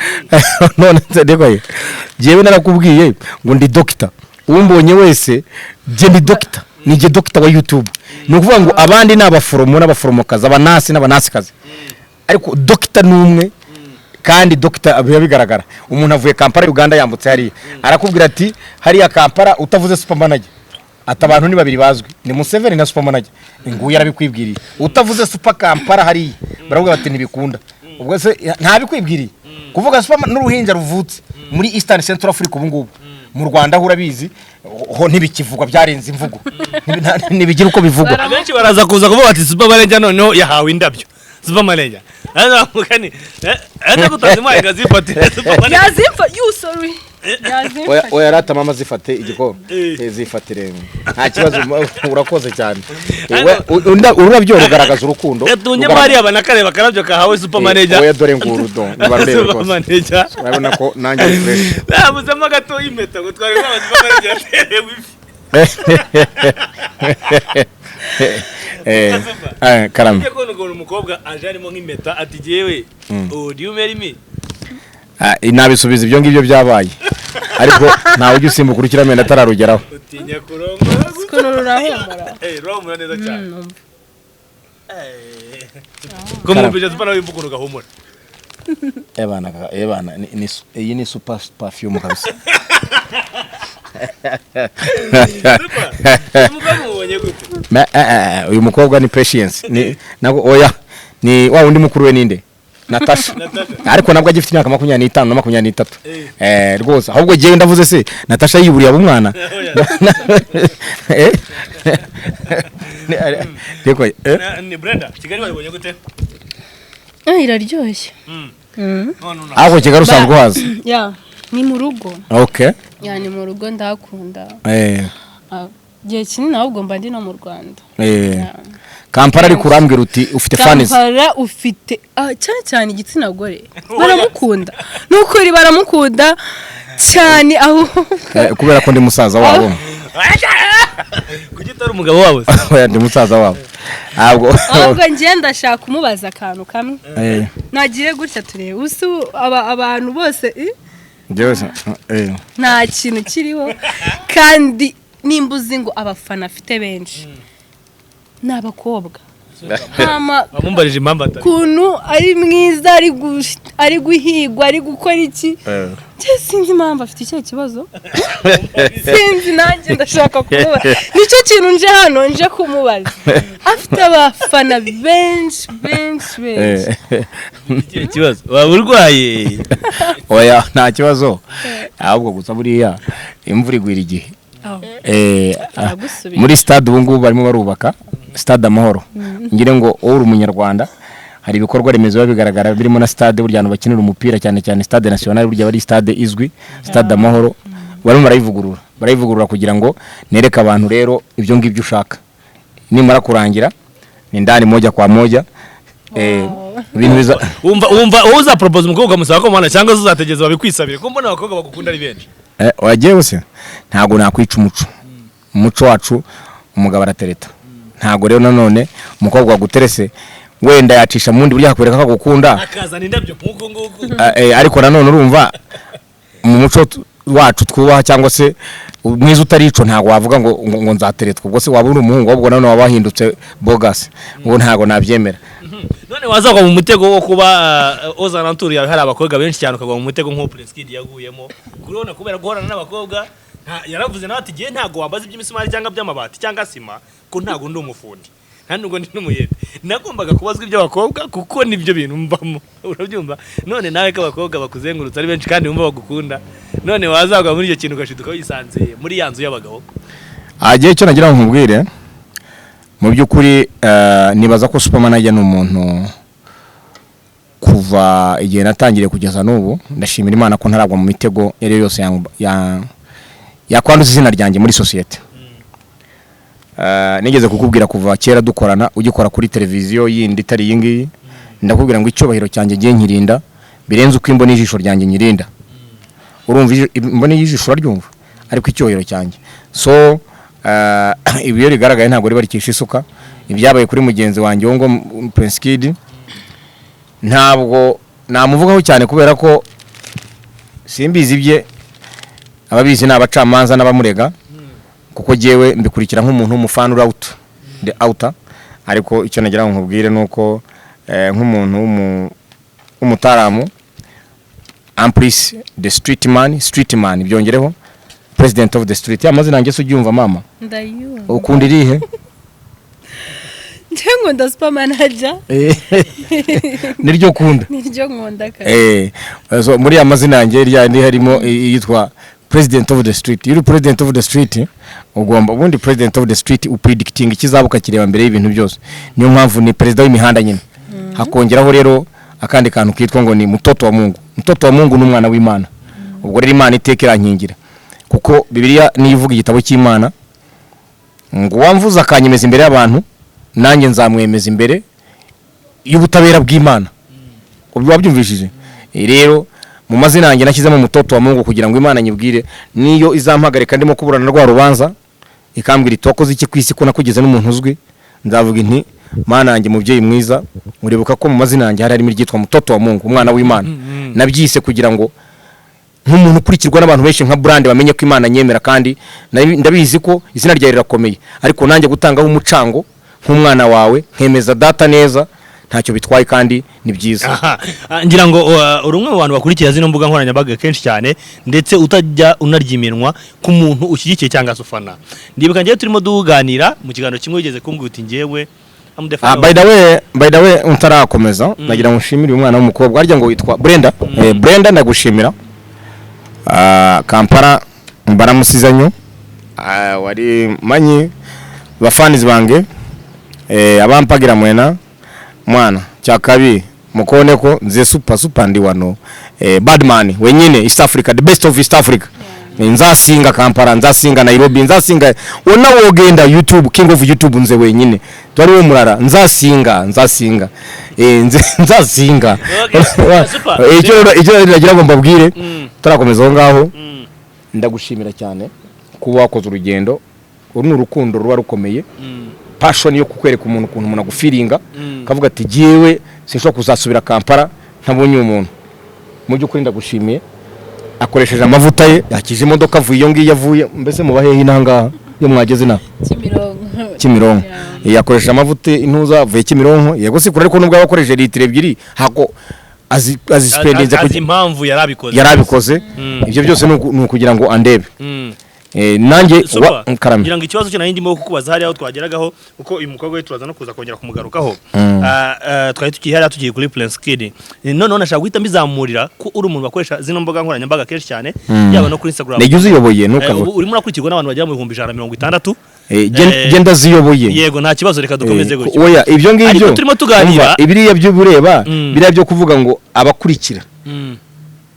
None ndego jewe narakubwiye ngo ndi doctor. Umbonye wese je ndi doctor nije doctor wa YouTube no kuvuga ngo abandi n'abaforomo n'abaforomokazi abanasi n'abanasikazi ariko doctor numwe kandi doctor abiya bigaragara umuntu avuye Kampala Uganda yambutse hari arakubwira ati hari ya Kampala utavuze Supermanager atabantu ni babiri bazwi ni Museveni na Supermanager nguye yarabikwibwiriye utavuze Super Kampala hari baravuga bati ntibikunda ubwo se ntabikwibwiriye kuvuga Super n'uruhinja ruvutse muri Eastern Central Africa ubu ngubu mu Rwanda urabizi ho ntibikivugwa byarenze imvugo nibigira uko bivugwa abenshi baraza kuza kuvuga ati Supermanager noneho yahawe indabyo Supermanager mukani gutazi mwaye gazifatira Supermanager yazifa you sorry oya rata mama zifate igikoro zifatire nta kibazo urakoze cyane urabyo rugaragaza urukundo tunye mari abana kareba karabyo kahawe Supermanager oya dore ngurudo nibarebe Supermanager urabona ko nanjye fresh nabuzemo gato impeta ngo twari Supermanager yaterewe karame ko ngo umukobwa aje arimo nk'impeta ati jewe do you marry me nabisubiza ibyo ngibyo byabaye ariko ntawe ujye usimbuka urukiramende atararugeraho utinya kurongora sikono rurahumura romura neza cyane ko mubije Supermanager imvugo gahumura ebana iyi ni super perfume kabisa uyu mukobwa ni Patience ni nako oya ni wa undi mukuru we ninde Natasha ariko nabwo agifite imyaka 25 na 23 rwose ahubwo giye ndavuze se Natasha yiburiye abo mwana Deko ni Brenda Kigali baribonye gute iraryoshye aho Kigali usanzwe haza ya ni mu rugo okay ya ni mu rugo ndakunda gihe kinini ahubwo mba ndi no mu Rwanda Kampala ari kurambwira uti ufite fans Kampala ufite cyane igitsina gore baramukunda nukuri baramukunda cyane aho kubera ko ndi musaza wabo kuki utari umugabo wawe oya ndi musaza wabo ahubwo ngiye ndashaka kumubaza akantu kamwe nagiye gutya turebe usu abantu bose nta kintu kiriho kandi nimba uzi ngo abafana afite benshi ni abakobwa bamumbarije impamvu atari kuntu ari mwiza ari guhigwa ari gukora iki sinzi impamvu afite icyo kibazo sinzi nanjye ndashaka kumubaza nicyo kintu nje hano nje kumubaza afite abafana benshi icyo kibazo waba urwaye oya nta kibazo ahubwo gusa buriya imvura igwira igihe muri stade ubu ngubu barimo barubaka stade Amahoro ngire ngo uri umunyarwanda hari ibikorwa remezo biba bigaragara birimo na stade burya abantu bakinira umupira cyane cyane stade national burya bari stade izwi stade Amahoro barimo barayivugurura kugira ngo nereka abantu rero ibyo ngibyo ushaka nimara kurangira ni ndani moja kwa moja ibintu biza umva uza propose umukobwa musaba ko mwana cyangwa uzategeza babikwisabire ko mbona abakobwa bagukunda ari benshi wagiye bose ntago nakwica umuco wacu umugabo aratereta ntago rero nanone umukobwa waguterese wenda yacisha mundi burya hakwereka ko gukunda akazana indabyo nkuko nguko ariko nanone urumva mu muco wacu twubaha cyangwa se mwiza utarico ntago wavuga ngo nzateretwa ubwo se waba uri umuhungu ahubwo nanone wabahindutse bogas ngo ntago nabyemera none wazagwa mu mutego wo kuba ozana nturi yawe hari abakobwa benshi cyane ukagwa mu mutego nko Prince Kid yaguyemo kurona kubera guhorana n'abakobwa yaravuze nawe ati giye ntago wambaza iby'imisumari cyangwa by'amabati cyangwa sima ko ntago ndi umufundi nta nubwo ndi n'umuyede nagombaga kubazwa iby'abakobwa kuko nibyo bintu mbamo urabyumva none nawe ko abakobwa bakuzengurutse ari benshi kandi bumva bagukunda none wazagwa muri icyo kintu ugashiduka wisanze muri ya nzu y'abagabo agiye cyo nagira ngo nkubwire mu by'ukuri nibaza ko supermanager ni umuntu kuva igihe natangiriye kugeza n'ubu ndashimira Imana ko ntaragwa mu mitego yari yose yakwanduza izina ryanjye muri societe nigeze kukubwira kuva kera dukorana ugikora kuri televiziyo yindi itari iyi ngiyi ndakubwira ngo icyubahiro cyanjye giye nkirinda birenze uko imboni y'ijisho ryanjye nyirinda urumva imboni y'ijisho uraryumva ariko icyubahiro cyanjye so ibiyo rigaragaye ntabwo riba rikisha isuka ibyabaye kuri mugenzi wanjye ngo Prince Kid ntabwo namuvugaho cyane kubera ko simbizi bye ababizi n'abacamanza n'abamurega kuko jewe mbikurikira nk'umuntu w'umufan out the outer ariko icyo nagira ngo nkubwire nuko nk'umuntu w'umutaramu amplis the street man byongereho president of the street amazina ngeso ubyumva mama ndayumva ukunda irihe ndengo nda supermanager niryo kunda niryo nkunda so muri amazina yanjye ryandi harimo yitwa president of the street you president of the street ugomba ubundi president of the street upredicting ikizabuka kireba mbere y'ibintu byose niyo mpamvu ni president w'imihanda nyine hakongeraho rero akandi kantu kitwa ngo ni mtoto wa Mungu n'umwana w'Imana ubwo rero Imana itekera nkingira kuko Bibiliya nivuga igitabo cy'Imana ngo wamvuza akanyemeza imbere y'abantu nanjye nzamwemeza imbere y'ubutabera bw'Imana ubwo wabyumvishije rero mu mazina yanjye nashyizemo mtoto wa Mungu kugira ngo Imana nyibwire niyo izampagarika ndimo kuburana rwa rubanza ikambwira itokoze iki kwisi ko nakugeze n'umuntu uzwi ndavuga nti Mana yanjye mubyeyi mwiza uribuka ko mu mazina yanjye hari harimo iryitwa mtoto wa Mungu umwana w'Imana nabyise kugira ngo nk'umuntu ukurikirwa n'abantu benshi nka brand bamenye ko Imana nyemera kandi ndabizi ko izina ryawe rirakomeye ariko nanjye gutangaho umucango nk'umwana wawe nkemeza data neza ntacyo bitwaye kandi ni byiza ngira ngo urumwe mu bantu bakurikira zino mbuga nkoranyambaga kenshi cyane ndetse utajya unaryiminwa ku muntu ushyigikiye cyangwa sufana ndibuka ngiye turimo duganira mu kiganiro kimwe wigeze kumbwira uti ngewe by the way untarakomeza nagira ngo nshimire umwana w'umukobwa arya ngo witwa Brenda ndagushimira Kampala baramusizanyo wari manyi bafaniz bange abampagira mwena mwana cyakabi mukone ko nze super ndi wano badman wenyine East Africa the best of East Africa nzasinga Kampala nzasinga Nairobi nzasinga wona wogenda YouTube king of YouTube nze wenyine twari wo murara nzasinga nzasinga icyo nagira ngo mbabwire turakomeza aho ngaho ndagushimira cyane kuba wakoze urugendo uru ni urukundo ruba rukomeye passion yo kukwereka umuntu ukuntu umuntu agufiringa kavuga ati giyewe sinshobora kuzasubira Kampala ntabonye umuntu mu by'ukuri ndagushimiye akoresheje amavuta ye yakije imodoka avuye iyo ngiyo avuye mbese mu bahehe inangaha yo mwageze na Kimironko yakoresheje amavuta intuza avuye Kimironko yego sikura ariko nubwo yakoresheje litiro 2 hako azispendenze kugira impamvu yarabikoze ibyo byose ni ukugira ngo andebe nanjye karame ngira ngo ikibazo cyo nayindimo kukubaza hari aho twageragaho uko uyu mukobwa we turaza no kuza kongera kumugarukaho twari tukihari tugiye kuri Prince Kid none nashaka guhita mbizamurira ko uri umuntu bakoresha zino mboga nkoranyambaga kenshi cyane yaba no kuri Instagram nige uziyoboye nuko urimo nakurikirwa n'abantu bagera mu 160 genda ziyoboye yego nta kibazo reka dukomeze gutyo oya ibyo ngibyo turimo tuganira ibiriya by'ubureba biriya byo kuvuga ngo abakurikira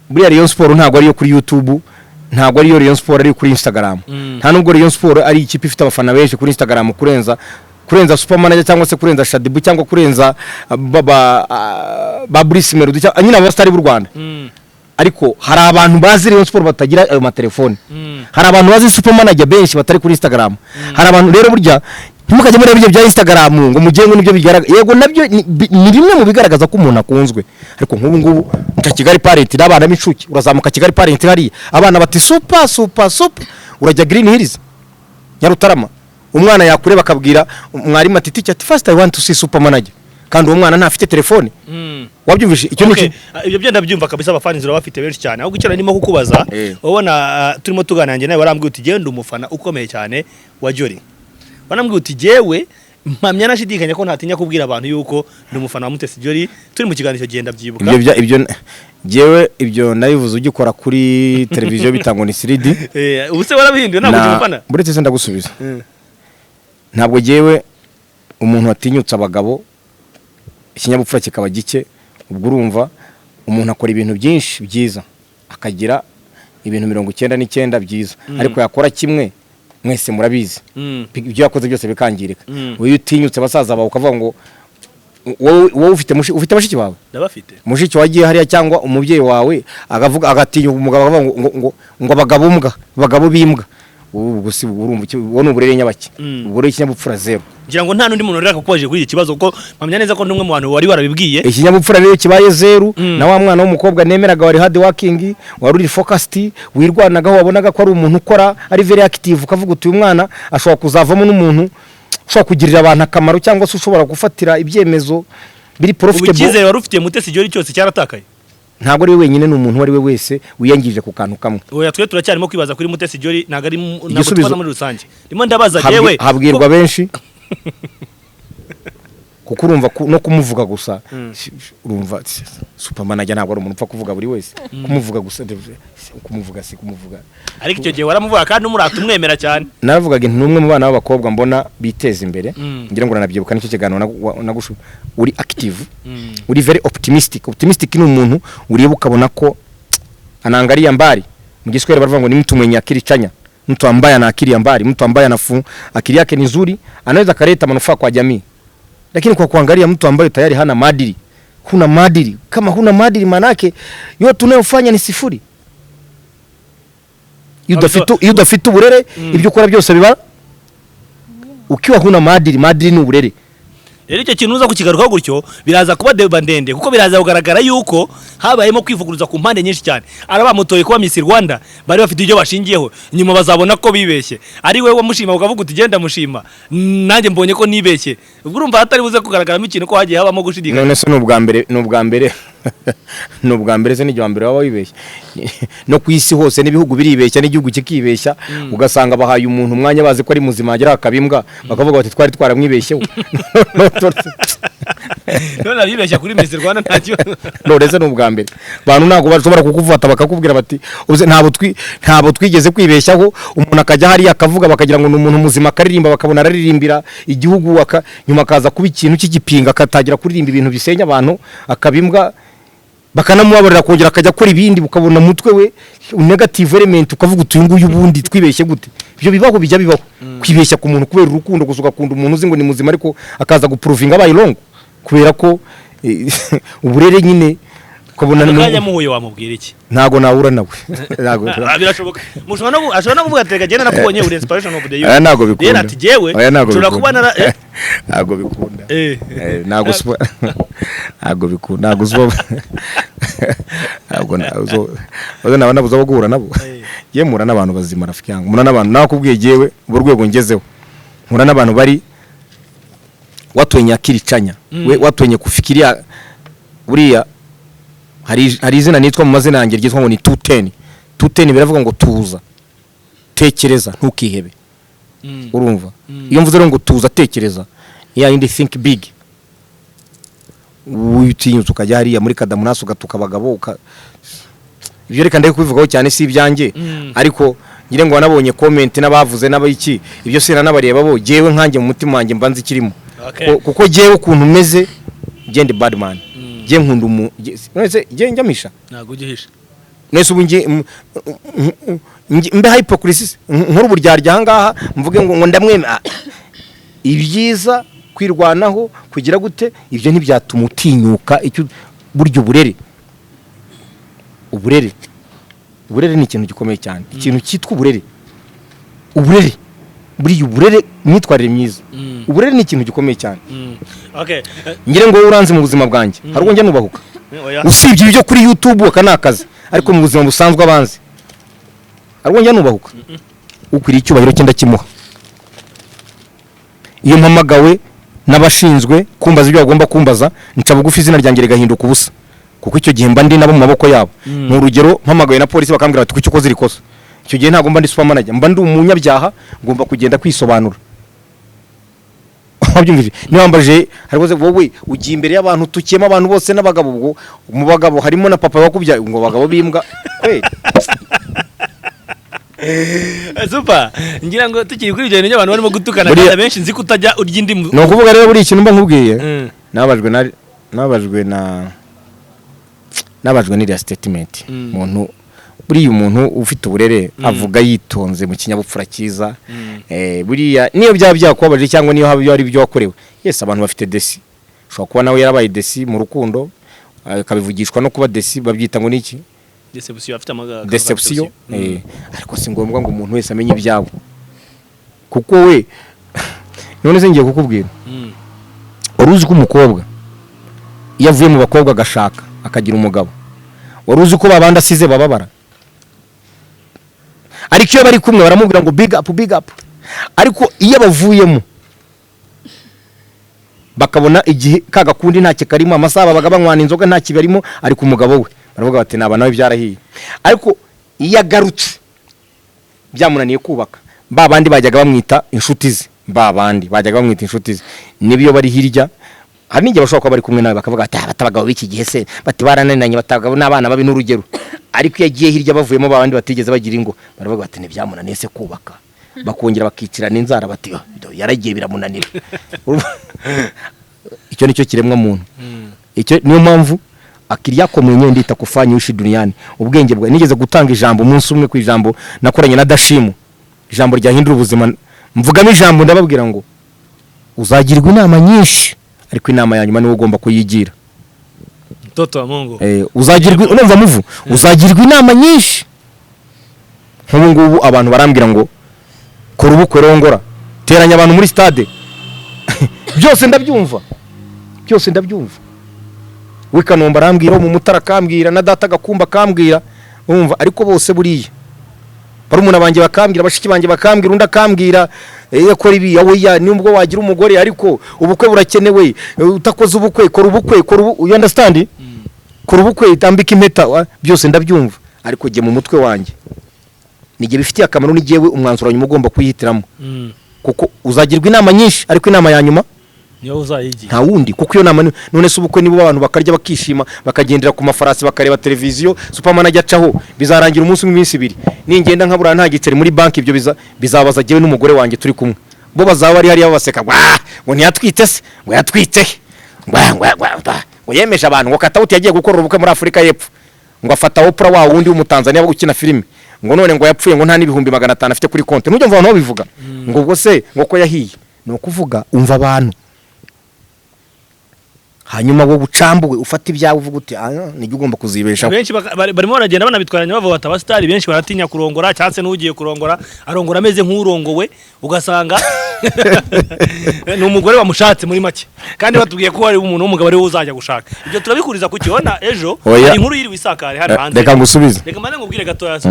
buriya Rayon Sport ntago ari yo kuri YouTube ntago ari yo Rayon Sport ari kuri Instagram nta nubwo Rayon Sport ari ikipe ifite abafana benshi kuri Instagram kurenza Supermanager cyangwa se kurenza Shadibu cyangwa kurenza ba Brice Melody nyine abastari b'u Rwanda ariko hari abantu bazi Rayon Sport batagira ayo matelefone hari abantu bazi Supermanager benshi batari kuri Instagram hari abantu rero burya ntimukajye muri ibyo bya Instagram ngo mugengo nibyo bigaragaza yego nabyo ni rimwe mu bigaragaza ko umuntu akunzwe ariko nk'ubu ngubu nka Kigali Parent n'abana b'incuke urazamuka Kigali Parent hari abana bati super urajya Green Hills Nyarutarama umwana yakureba akabwira mwarimu ati teacher first I want to see Supermanager kandi uwo mwana ntafite telefone wabyumvise icyo niki ibyo byenda byumva kabisa abafani zira bafite benshi cyane ahubwo icyo narimo kukubaza ubona turimo tuganira nawe warambwiye uti genda umufana ukomeye cyane wa Jolly wanambwiye uti jewe mpamya nashidikanya ko ntatinya kubwira abantu yuko ndi umufana wa Mutesi Jolly turi mu kiganiro genda byibuka ibyo jewe ibyo nabivuze ugikora kuri televiziyo bitango ni 3D ubuse warabihinduye ntabwo umufana buretse se ndagusubiza ntabwo jewe umuntu watinyutse abagabo ikinyabupfura kikaba gike ubwo urumva umuntu akora ibintu byinshi byiza akagira ibintu 99 byiza ariko yakora kimwe mwese murabizi ibyo yakoze byose bikangirika uyu utinyutse basaza bawe ukavuga ngo wowe ufite bashiki bawe ndabafite mushiki wagiye hariya cyangwa umubyeyi wawe agavuga agatinya umugabo akavuga ngo abagabo bimbwa ubwo si urumva ubona uburere nyabaki uburere ikinyabupfura zero ngira ngo nta nundi muntu reka kubaje kuri iki kibazo ko mpamya neza ko ndumwe mu bantu wari warabibwiye ikinyabupfura rero kibaye zero na wa mwana w'umukobwa nemeraga wari hard working wari uri focused wirwanagaho wabonaga ko ari umuntu ukora ari very active ukavuga uti uyu mwana ashobora kuzavamo n'umuntu ushobora kugirira abantu akamaro cyangwa se ushobora gufatira ibyemezo biri profitable ubikizere wari ufite Mutesi Jolly cyose cyaratakaye ntabwo ari we wenyine n'umuntu wari we wese wiyangije ku kantu kamwe oya twe turacyarimo kwibaza kuri Mutesi Jolly ntago ari nabo muri rusange ndimo ndabaza jewe habwirwa benshi kuko urumva no kumuvuga gusa urumva Supermanager ntabwo ari umuntu upfa kuvuga buri wese kumuvuga gusa kumuvuga ariko icyo gihe waramuvuga kandi umurata umwemera cyane navugaga ntumwe mu bana b'abakobwa mbona biteza imbere ngira ngo nanabyibuka nicyo kiganiro nagushu uri active uri very optimistic ni umuntu ureba ukabona ko anaangalia mbali mu Kiswahili baravuga ngo ni mtu mwenye akili chanya mtu ambaye ana akili ya mbali mtu ambaye anafu akili yake ni nzuri anaweza kaleta manufaa kwa jamii lakini kwa kuangalia mtu ambaye tayari hana maadili huna maadili kama huna maadili manake yote unayofanya ni sifuri yudafitu uburere ibyo ukora byose biba ukiwa huna maadili ni uburere rero icyo kintu uza kukigarukaho gutyo biraza kuba deba ndende kuko biraza kugaragara yuko habayemo kwivuguruza ku mpande nyinshi cyane arabamutoye kuba Miss Rwanda bari bafite ibyo bashingiyeho nyuma bazabona ko bibeshye ari we wamushima ukavuga uti genda mushima nanjye mbonye ko nibeshye ubwo urumva hatari buze kugaragaramo ikintu ko hagiye habamo gushidikanya none se n'ubwa mbere se n'ijyo mbere waba wibeshye no ku isi hose n'ibihugu biribeshya n'igihugu kikibeshya ugasanga bahaye umuntu umwanya bazi ko ari muzima agira akabimbwa bakavuga bati twari twaramwibeshyeho none abibeshya kuri Miss Rwanda ntacyo noreze n'ubwa mbere bantu ntago bashobora kukuvata bakakubwira bati uze ntabo twigeze kwibeshyaho umuntu akajya hari akavuga bakagira ngo n'umuntu muzima akaririmba bakabona araririmbira igihugu nyuma akaza kuba ikintu cy'igipinga akatagira kuririmba ibintu bisenya abantu akabimbwa bakanamubabarira kongera akajya akora ibindi ukabona mutwe we negative element ukavuga uti nguyu ubundi twibeshye gute ibyo bibaho bijya bibaho kwibeshya ku muntu kubera urukundo gusuka kunda umuntu uzi ngo ni muzima ariko akaza guprovinga abaye longo kubera ko uburere nyine ukabona kanya muhuye wamubwira iki ntago nawura nawe ntago birashoboka ashobora no kuvuga ati genda nakubonye uri inspiration of the youth ntago bikunda yera ati jewe ushobora kubana ntago bikunda ntago ntago bikunda ntago zo ntago nabona buzo guhura nabo yemura n'abantu bazima rafiki yangu mura n'abantu nakubwiye jewe uburwego ngezeho mura n'abantu bari watwenye akiricanya we watwenye kufikiria buriya hari izina nitwa mu mazina yanjye ryitwa ngo ni 210 biravuga ngo tuza tekereza ntukihebe urumva iyo mvuze ngo tuza tekereza ya indi think big witinyuza ukajya hariya muri kadamunaso ugatuka abagabo ibyo reka ndaye kubivugaho cyane si ibyanjye ariko ngire ngo wanabonye comment n'abavuze n'abayiki ibyo sina n'abareba bo jewe nkanjye mu mutima wanjye mbanze kirimo kuko jewe ukuntu meze gende badman je nkunda nese je njamisha nago ugihisha nese ubu mbe hypocrisy nkuru buryarya hangaha mvuge ngo ndamweme ibyiza kwirwanaho kugira gute ibyo ntibyatuma utinyuka icyo buryo uburere ni ikintu gikomeye cyane ikintu cyitwa uburere buri uburere myitwarire myiza uburere ni ikintu gikomeye cyane okay ngire ngo uranze mu buzima bwanjye hari ubwo njya nubahuka usibye ibyo kuri YouTube akanakaze ariko mu buzima busanzwe abanze hari ubwo njya nubahuka ukwiriye icyubahiro cyenda kimuha iyo mpamagawe n'abashinzwe kumbaza ibyo bagomba kumbaza nca bugufi izina ryanjye rigahinduka ubusa kuko icyo gihe mba ndi nabo mu maboko yabo mu rugero mpamagawe na polisi bakambwira bati kuki ukoze irikosa icyo gihe ntago mba ndi supermanager mba ndi umunyabyaha ngomba kugenda kwisobanura wabyumvise niwambaje harikoze wowe ugiye imbere y'abantu tukiyema abantu bose n'abagabo ubwo mu bagabo harimo na papa wakubya ngo bagabo bimbwa super ngira ngo tukiri kuri ibyo abantu barimo gutukana kandi benshi nzi kutajya urya indimu no kuvuga rero buri ikintu mba nkubwiye nabajwe n'iriya statement umuntu buriya umuntu ufite uburere avuga yitonze mu kinyabupfura cyiza buriya niyo byaba byakubabaje cyangwa niyo haba ari byo wakorewe yes abantu bafite desi ushobora kuba nawe yarabaye desi mu rukundo akabivugishwa no kuba desi babyita ngo niki deception afite deception ariko si ngombwa ngo umuntu wese amenye ibyabo kuko we none se ngiye kukubwira uruzi ko umukobwa iyo avuye mu bakobwa agashaka akagira umugabo waruzi ko babandi asize bababara ariko iyo bari kumwe baramubwira ngo big up ariko iyo bavuyemo bakabona igihe kagakundi ntacyo karimo amasaha babaga banywana inzoga nta kibarimo ariko umugabo we baravuga bati naba nawe byarahiye ariko iyo agarutse byamunaniye kubaka babandi bajyaga bamwita inshuti ze nibiyo bari hirya hari n'ingihe bashobora kuba bari kumwe nawe bakavuga ati batabagabo b'iki gihe se bati baranananye batagabo n'abana babi n'urugero ariko iyo agiye hirya bavuyemo babandi batigeze bagira ingo baravuga bati ntibyamunaniye se kubaka bakongera bakicirana inzara bati yaragiye biramunanira icyo nicyo kiremwa muntu icyo niyo mpamvu akiriya ko mwenye ndita kufanya ushi duniani ubwenge bwa nigeze gutanga ijambo umunsi umwe ku ijambo nakoranye na Dashimu ijambo ryahindura ubuzima mvugamo ijambo ndababwira ngo uzagirwa inama nyinshi ariko inama yanyuma niwe ugomba kuyigira toto wa Mungu uzagirwa urumva muvu uzagirwa inama nyinshi nk'ubu ngubu abantu barambwira ngo kora ubukwe rongora teranya abantu muri stade byose ndabyumva wikanomba arambwira mu mutara kambwira na data gakumba kambwira urumva ariko bose buriya barumuna banjye bakambwira bashiki banjye bakambwira unda kambwira yakora ibi yawe nubwo wagira umugore ariko ubukwe burakenewe utakoze ubukwe kora ubukwe you understand kora ubukwe itambika impeta byose ndabyumva ariko je mu mutwe wanjye nige bifitiye akamaro nigewe umwanzuro nyuma ugomba kuyihitiramo kuko uzagirwa inama nyinshi ariko inama ya nyuma niyo uzayigi nta wundi kuko iyo nama none se ubukwe nibo abantu bakarya bakishima bakagendera ku mafarasi bakareba televiziyo supermanager acaho bizarangira umunsi w'iminsi 2 ningenda nkabura nta giceri muri banki ibyo bizabaza jewe n'umugore wanjye turi kumwe bo bazaba ari hariya babaseka ngo ntiyatwite se ngo yatwite ngo yemeje abantu ngo Katauti yagiye gukora ubukwe muri Afrika y'Epfo ngo afata Oprah wa wundi w'umutanzania ukina filime ngo none ngo yapfuye ngo nta n'ibihumbi 500 afite kuri konti nujye mva abantu bivuga ngo ubwo se ngo ko yahiye no kuvuga umva abantu hanyuma wowe ucambuwe ufata ibyawe uvuga uti nijye ugomba kuzibeshaho. benshi barimo baragenda banabitwaranya bavuga bati abasitari benshi baratinya kurongora cyangwa se n'ugiye kurongora arongora ameze nk'urongowe ugasanga ni umugore wamushatse muri make kandi batubwiye ko hari umuntu w'umugabo ariwe uzajya gushaka. Ibyo turabikuriza ku kibona ejo hari inkuru yiriwe isakaye hano hanze. Reka ngusubize. Reka mane ngubwire gatoya.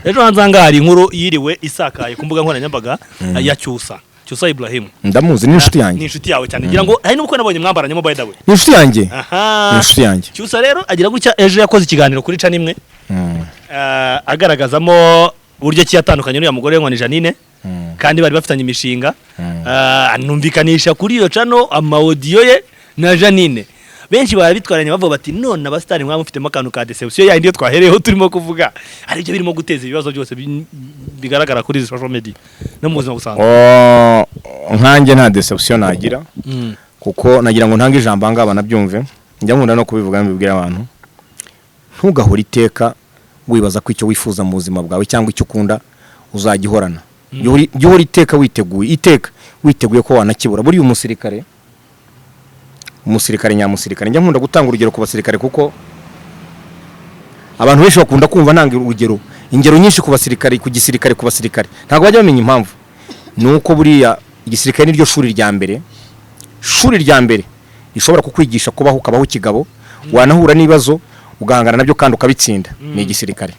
Ejo hanze anga hari inkuru yiriwe isakaye ku mbuga nkoranyambaga ya Cyusa Ibrahim. Ndamuzi, ni inshuti yanjye. Ni inshuti yawe cyane. Ngira ngo hari n'ubwo nabonye mwambaranye by the way. Ni inshuti yanjye. Aha. Ni inshuti yanjye. Cyusa rero agira gutya ejo yakoze ikiganiro kuri ca nimwe. Agaragazamo uburyo kiyatandukanye n'uya mugore ngo ni Janine. Kandi bari bafitanye imishinga. Anumvikanisha kuri iyo cano amaudio ye na Janine. Benshi barabitwaranye bavuga bati none abasitari mwa mufitemo akantu ka deception ya ndiyo twahereyeho turimo kuvuga ari byo birimo guteza ibibazo byose bigaragara kuri social media no mu buzima busanzwe. Nkanjye nta deception nagira kuko nagira ngo ntange ijambo ngaba nabyumve njya nkunda no kubivuga mbibwira abantu ntugahora iteka wibaza ko icyo wifuza mu buzima bwawe cyangwa icyo ukunda uzagihorana. Gihora iteka witeguye ko wanakibura. Buri umusirikare nyamusirikare njya nkunda gutanga urugero ku basirikare kuko abantu benshi bakunda kumva nanga urugero ingero nyinshi ku basirikare ku gisirikare ku basirikare ntabwo bajya bamenya impamvu nuko buriya igisirikare niryo shuri rya mbere rishobora kukwigisha kubaho ukabaho kigabo wanahura n'ibibazo ugahangana nabyo kandi ukabitsinda ni igisirikare.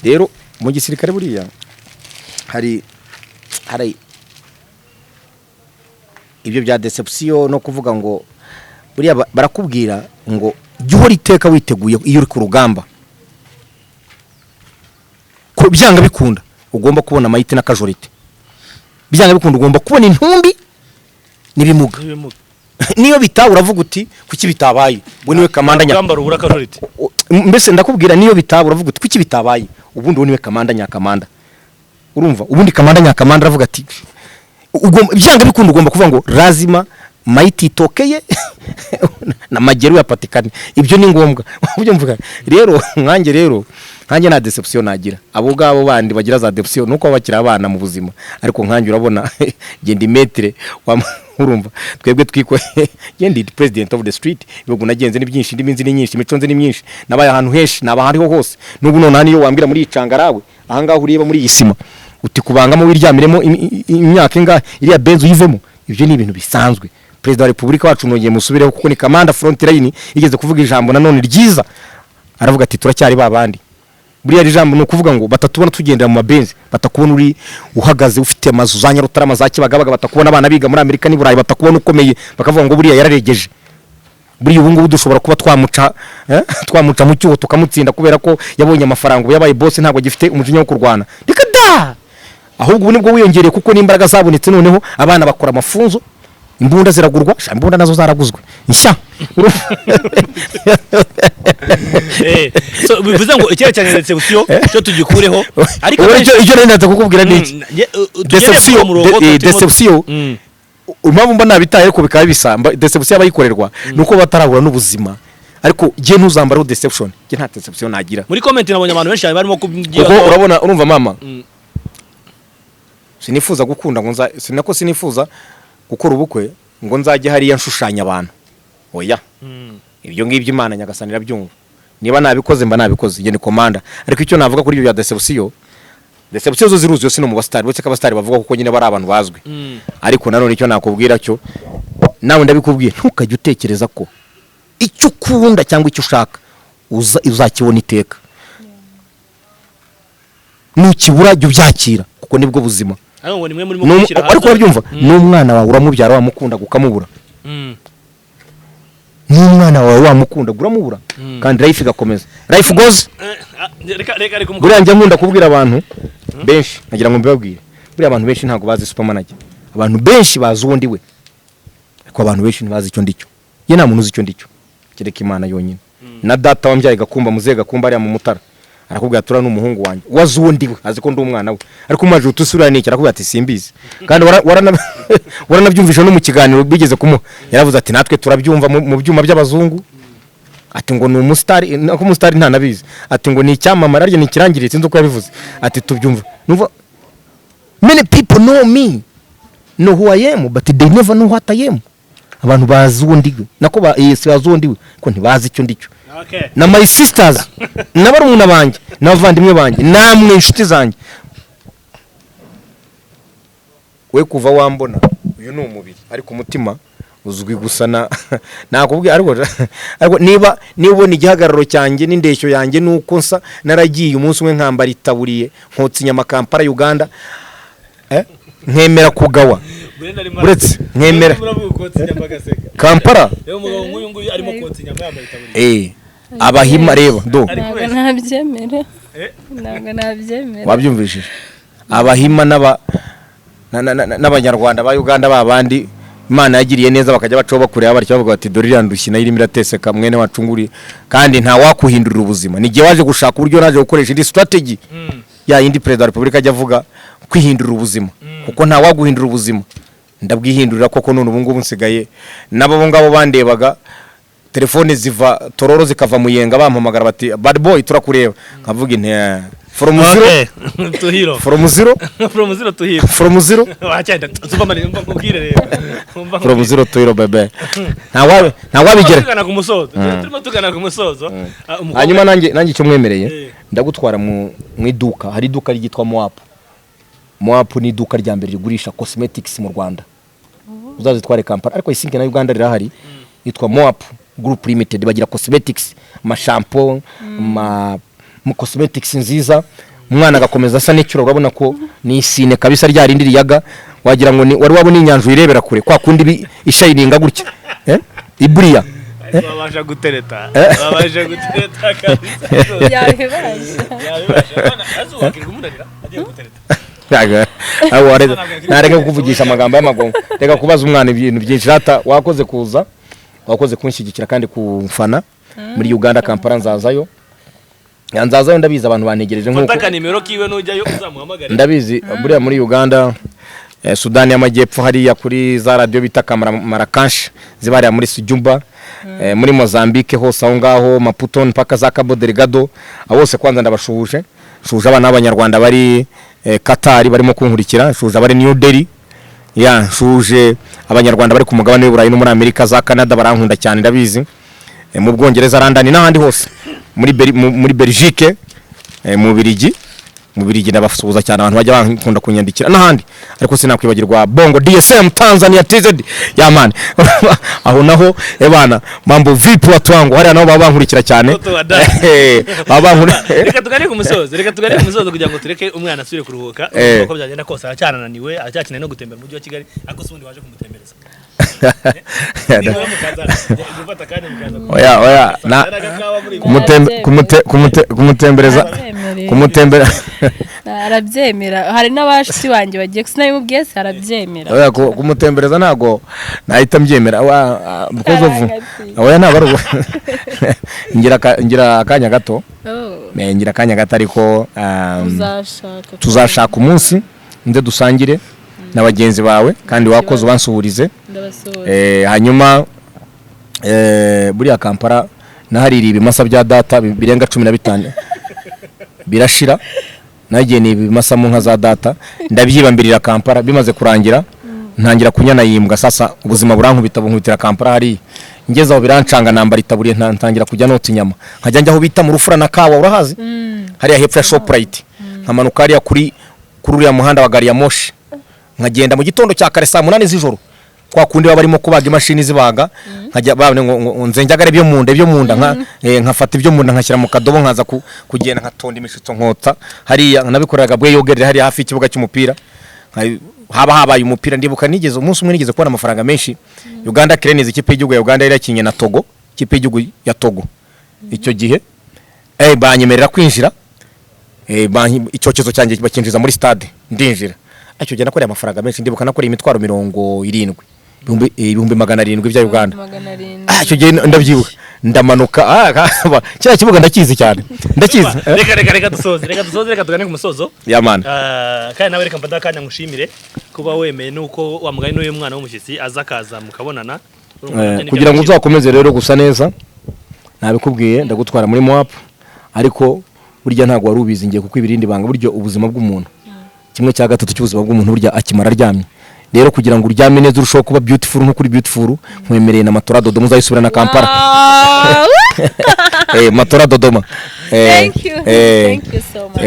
Rero mu gisirikare buriya hari ibyo bya deception no kuvuga ngo buriya barakubwira ngo gihora iteka witeguye iyo uri ku rugamba ko byanga bikunda ugomba kubona mayite na casualty. Byanga bikunda ugomba kubona intumbi nibimuga. Niyo bitawe uravuga uti kuki bitabaye ubwo niwe kamanda nyakamba rubura casualty. Mbese ndakubwira niyo bitawe uravuga uti kuki bitabaye ubundi niwe kamanda nyakamanda. Urumva ubundi kamanda nyakamanda aravuga ati byanga bikunda ugomba kuvuga ngo lazima maiti itokeye na mageru yapatikane. Ibyo ni ngombwa ubyo mvuga. Rero nkanjye na deception nagira abo ngabo bandi bagira za deception nuko bakira abana mu buzima ariko nkanjye urabona genda metre urumva twebwe twiko genda president of the street bigo nagenze ni byinshi ndiminzi ni nyinshi imiconze ni myinshi nabaye ahantu heshi naba hariho hose n'ubu none haniyo wambira muri icangarawe ahangaho ureba muri isima uti kubangamo wiryamiremo imyaka inga iriya benzo yivemo. Ibyo ni ibintu bisanzwe. President wa Republika wacu nongeye musubireho kuko ni commander front line igeze kuvuga ijambo nanone ryiza aravuga ati turacyari babandi. Buriya ijambo no kuvuga ngo batatubona tugendera mu mabenzi batakubona uri uhagaze ufite amazu za Nyarutarama za Kibagabaga batakubona abana biga muri Amerika ni Burayi batakubona ukomeye bakavuga ngo buriya yararegeje. Buriya ubu ngubu dushobora kuba twamuca mu cyuho tukamutsinda kubera ko yabonye amafaranga yabaye boss ntabwo gifite umujinya wo kurwana. Rikada ahubwo nibwo wiyongereye kuko n'imbaraga zabonetse noneho abana bakora amafunzo imbunda ziragurwa imbunda nazo zaraguzwe nshya. So bivuze ngo icyerekeranye na deception cyo tugikureho ariko icyo nenda kukubwira ni deception impamvu mba nabitaye ariko bikaba bisamba deception abayikorerwa nuko batarabura n'ubuzima ariko je ntuzambara deception je nta deception nagira. Muri comment nabonye abantu benshi barimo kubwira kuko urabona urumva mama sinifuza gukunda ngo sinifuza gukora ubukwe ngo nzajye hariya nshushanya abantu oya. Ibyo ngibyo Imana nyagasanira byumva niba nabikoze mba nabikoze je ni komanda ariko icyo navuga kuri ibyo bya deception zo ziruzuye sino mu bastari bose kabastari bavuga kuko nyine bari abantu bazwi ariko nanone icyo nakubwira cyo nawe ndabikubwiye ntukajye utekereza ko icyo ukunda cyangwa icyo ushaka uzakibona iteka nukibura jya ubyakira kuko nibwo buzima. Ariko urabyumva n'umwana wawe uramubyara wamukunda gukamubura n'umwana wawe wamukunda guramubura kandi life igakomeza life goes. Buriya njya nkunda kubwira abantu benshi nagira ngo mbibabwire buriya abantu benshi ntago bazi supermanager. Abantu benshi bazi uwo ndiwe ariko abantu benshi ntibazi icyo ndicyo. Ye nta muntu uzi icyo ndicyo kereka Imana yonyine na data wambyaye Gakumba muzehe Gakumba ari mu Mutara arakubwira tura n'umuhungu wanjye wazi uwo ndiwe azi ko ndi umwana we ariko umaje utusura n'iki arakubwira ati simbizi kandi waranabyumvisha no mu kiganiro bigeze kumuha yaravuze ati natwe turabyumva mu byuma by'abazungu ati ngo ni umusitari nako umusitari nta nabizi ati ngo ni icyamamara arye ni kirangirire sinzi uko yabivuze ati tubyumva numva many people know me know who I am but they never know what I am. abantu bazi uwo ndiwe nako bazi uwo ndiwe ko ntibazi icyo ndicyo na my sisters n'abarumuna banjye n'abavandimwe banjye namwe inshuti zanjye we kuva wambona uyu ni umubiri ariko umutima uzwi gusa nakubwiye ariko niba ubona igihagararo cyanjye n'indeshyo yanjye nuko nsa naragiye umunsi umwe nkambara itaburiye nkotsa inyama Kampala Uganda nkemera kugawa uretse nkemera Kampala abahima reba do ntabwo nabyemera wabyumvishije abahima n'abanyarwanda ba Uganda babandi Imana yagiriye neza bakajya bacaho bakureba baricyo bavuga bati dore irandushye nayo irimo irateseka mwene wacunguri kandi nta wakuhindurira ubuzima ni gihe waje gushaka uburyo naje gukoresha indi strategy ya indi president wa Republika ajya avuga kwihindurira ubuzima kuko nta waguhindura ubuzima ndabwihindurira koko none ubu ngubu nsigaye nabo ngabo bandebaga telefone ziva tororo zikava muyenga bampamagara bati bad boy turakureba nkavuga inte from zero to hero from zero to hero from zero wacyenda Superman mbakubwire rero from zero to hero bebe nta wabigera turimo tugana ku musozo hanyuma nanjye cyo mwemereye ndagutwara mu iduka hari iduka ryitwa Moap ni iduka rya mbere rigurisha cosmetics mu Rwanda uzazitware Kampala ariko isinke na Uganda rirahari yitwa Moap Group Limited bagira cosmetics shampoo mu cosmetics nziza umwana agakomeza asa n'icyo urabona ko ni isine kabisa rya rindi riyaga wagira ngo wari wabona inyanja irebera kure kwa kundi ishayininga gutya iburiya babasha gutereta kabisa yabibasha azubakirwa umunarira agiye gutereta ntareke kuvugisha amagambo y'amagongo reka kubaza umwana ibintu byinshi rata wakoze kunshyigikira kandi kumfana muri Uganda Kampala nzazayo ndabizi abantu banegereje nkuko Fata nimero kiwe nujyayo uzamuhamagare ndabizi buriya muri Uganda Sudani y'Amajyepfo hariya kuri za radio bita Marrakesh zibariya muri Sujumba muri Mozambique hose aho ngaho Maputo mpaka za Cabo Delgado abose kwanza ndabashuhuje abana b'Abanyarwanda bari Qatar barimo kunkurikira shuje abari New Delhi shuje Abanyarwanda bari ku mugabane w'Uburayi no muri Amerika za Canada barankunda cyane ndabizi mu Bwongereza London n'ahandi hose muri Belgique mu Birigi ndabasuhuza cyane abantu bajya bankunda kunyandikira n'ahandi ariko sinakwibagirwa Bongo DSM Tanzania TZ ya man aho naho bana mambo vipi watu wangu hariya nabo babankurikira cyane reka tugane ku musozo kugira ngo tureke umwana asubire kuruhuka uko byagenda kose aracyananiwe aracyakina no gutembera mu mujyi wa Kigali ariko sundi waje kumutembereza oya kumutembereza arabyemera hari n'abashiti banjye bagiye sinabimubwiye se arabyemera oya kumutembereza ntago nahita mbyemera because of oya ntabwo ngira akanya gato ngira akanya gato ariko tuzashaka umunsi nde dusangire na bagenzi bawe kandi wakoze ubansuhurize hanyuma buriya Kampala nahariri ibimasa bya data birenga 15 birashira nagiye ni ibimasa mu nka za data ndabyibambirira Kampala bimaze kurangira ntangira kunyana yimbwa sasa ubuzima burankubita bunkubitira Kampala hari ngeze aho birancanga nambara itaburiye ntangira kujya notsa inyama nkajya njyaho bita mu rufura na kawa urahazi hariya hepfo ya Shoprite nkamanuka hariya kuri uriya muhanda wa gari ya moshi nkagenda mu gitondo cya kare saa 8 z'ijoro kwa kundi baba barimo kubaga imashini zibaga nkajya babone ngo nzenjagare byo munda nkafata ibyo munda nkashyira mu kadobo nkaza kugenda nkatonda imishitso nkota hariya nabikoreraga bwe yogerera hariya hafi ikibuga cy'umupira habaye umupira ndibuka nigeze umunsi umwe nigeze kubona amafaranga menshi Uganda Cranes ikipe y'igihugu ya Uganda yari yakinye na Togo ikipe y'igihugu ya Togo icyo gihe banyemerera kwinjira icyokezo cyanjye bakinjiza muri stade ndinjira icyo gihe nakoreye amafaranga menshi ndibuka nakoreye imitwaro 70 ibihumbi 700 bya Uganda icyo gihe ndabyibuka ndamanuka cya kibuga ndakizi cyane ndakizi reka dusoze reka tugane ku musozo ya man kandi nawe reka mfata kanya ngushimire kuba wemeye nuko wamuganye n'uyu mwana w'umushyitsi azakaza mukabonana kugira ngo uzakomeze rero gusa neza nabikubwiye ndagutwara muri Moap ariko burya ntago wari ubizi ngiye kuko ibirindi banga buryo ubuzima bw'umuntu kimwe cya gatatu cy'ubuzima bw'umuntu burya akimara aryamye rero kugira ngo uryame neza urushaho kuba beautiful nko kuri beautiful nkwemereye na matora Dodoma uzayisubira na Kampala matora Dodoma Thank you so much.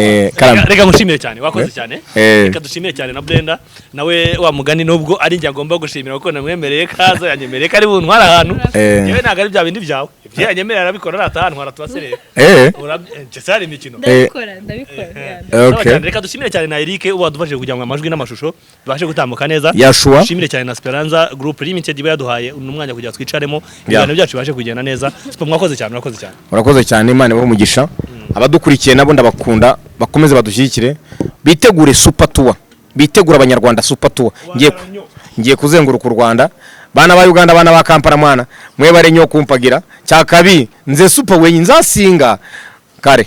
Reka ngushimire cyane wakoze cyane reka dushimire cyane na Brenda nawe wa mugani nubwo ari njye agomba gushimira kuko namwemereye kaza yanyemereye kari buntwara ahantu yewe ntago ari bya bindi byawe ibyo yanyemerera arabikora natahanu ntwara tubaserera urabye imikino ndabikora okay reka dushimire cyane na Eric wadufashije kugira ngo amajwi n'amashusho bibashe gutambuka neza dushimire cyane na Speranza Group Limited bayaduhaye umwanya kugira twicaremo ibintu byacu bibashe kugenda neza mwakoze cyane urakoze cyane Imana ibamugisha abadukurikiye nabo ndabakunda bakomeze badushyigikire bitegure super tour bitegura abanyarwanda super tour ngiye kuzenguruka u Rwanda bana ba Uganda bana ba Kampala mwana mwe bare nyo kumpagira cyakabi nze super we nzasinga kare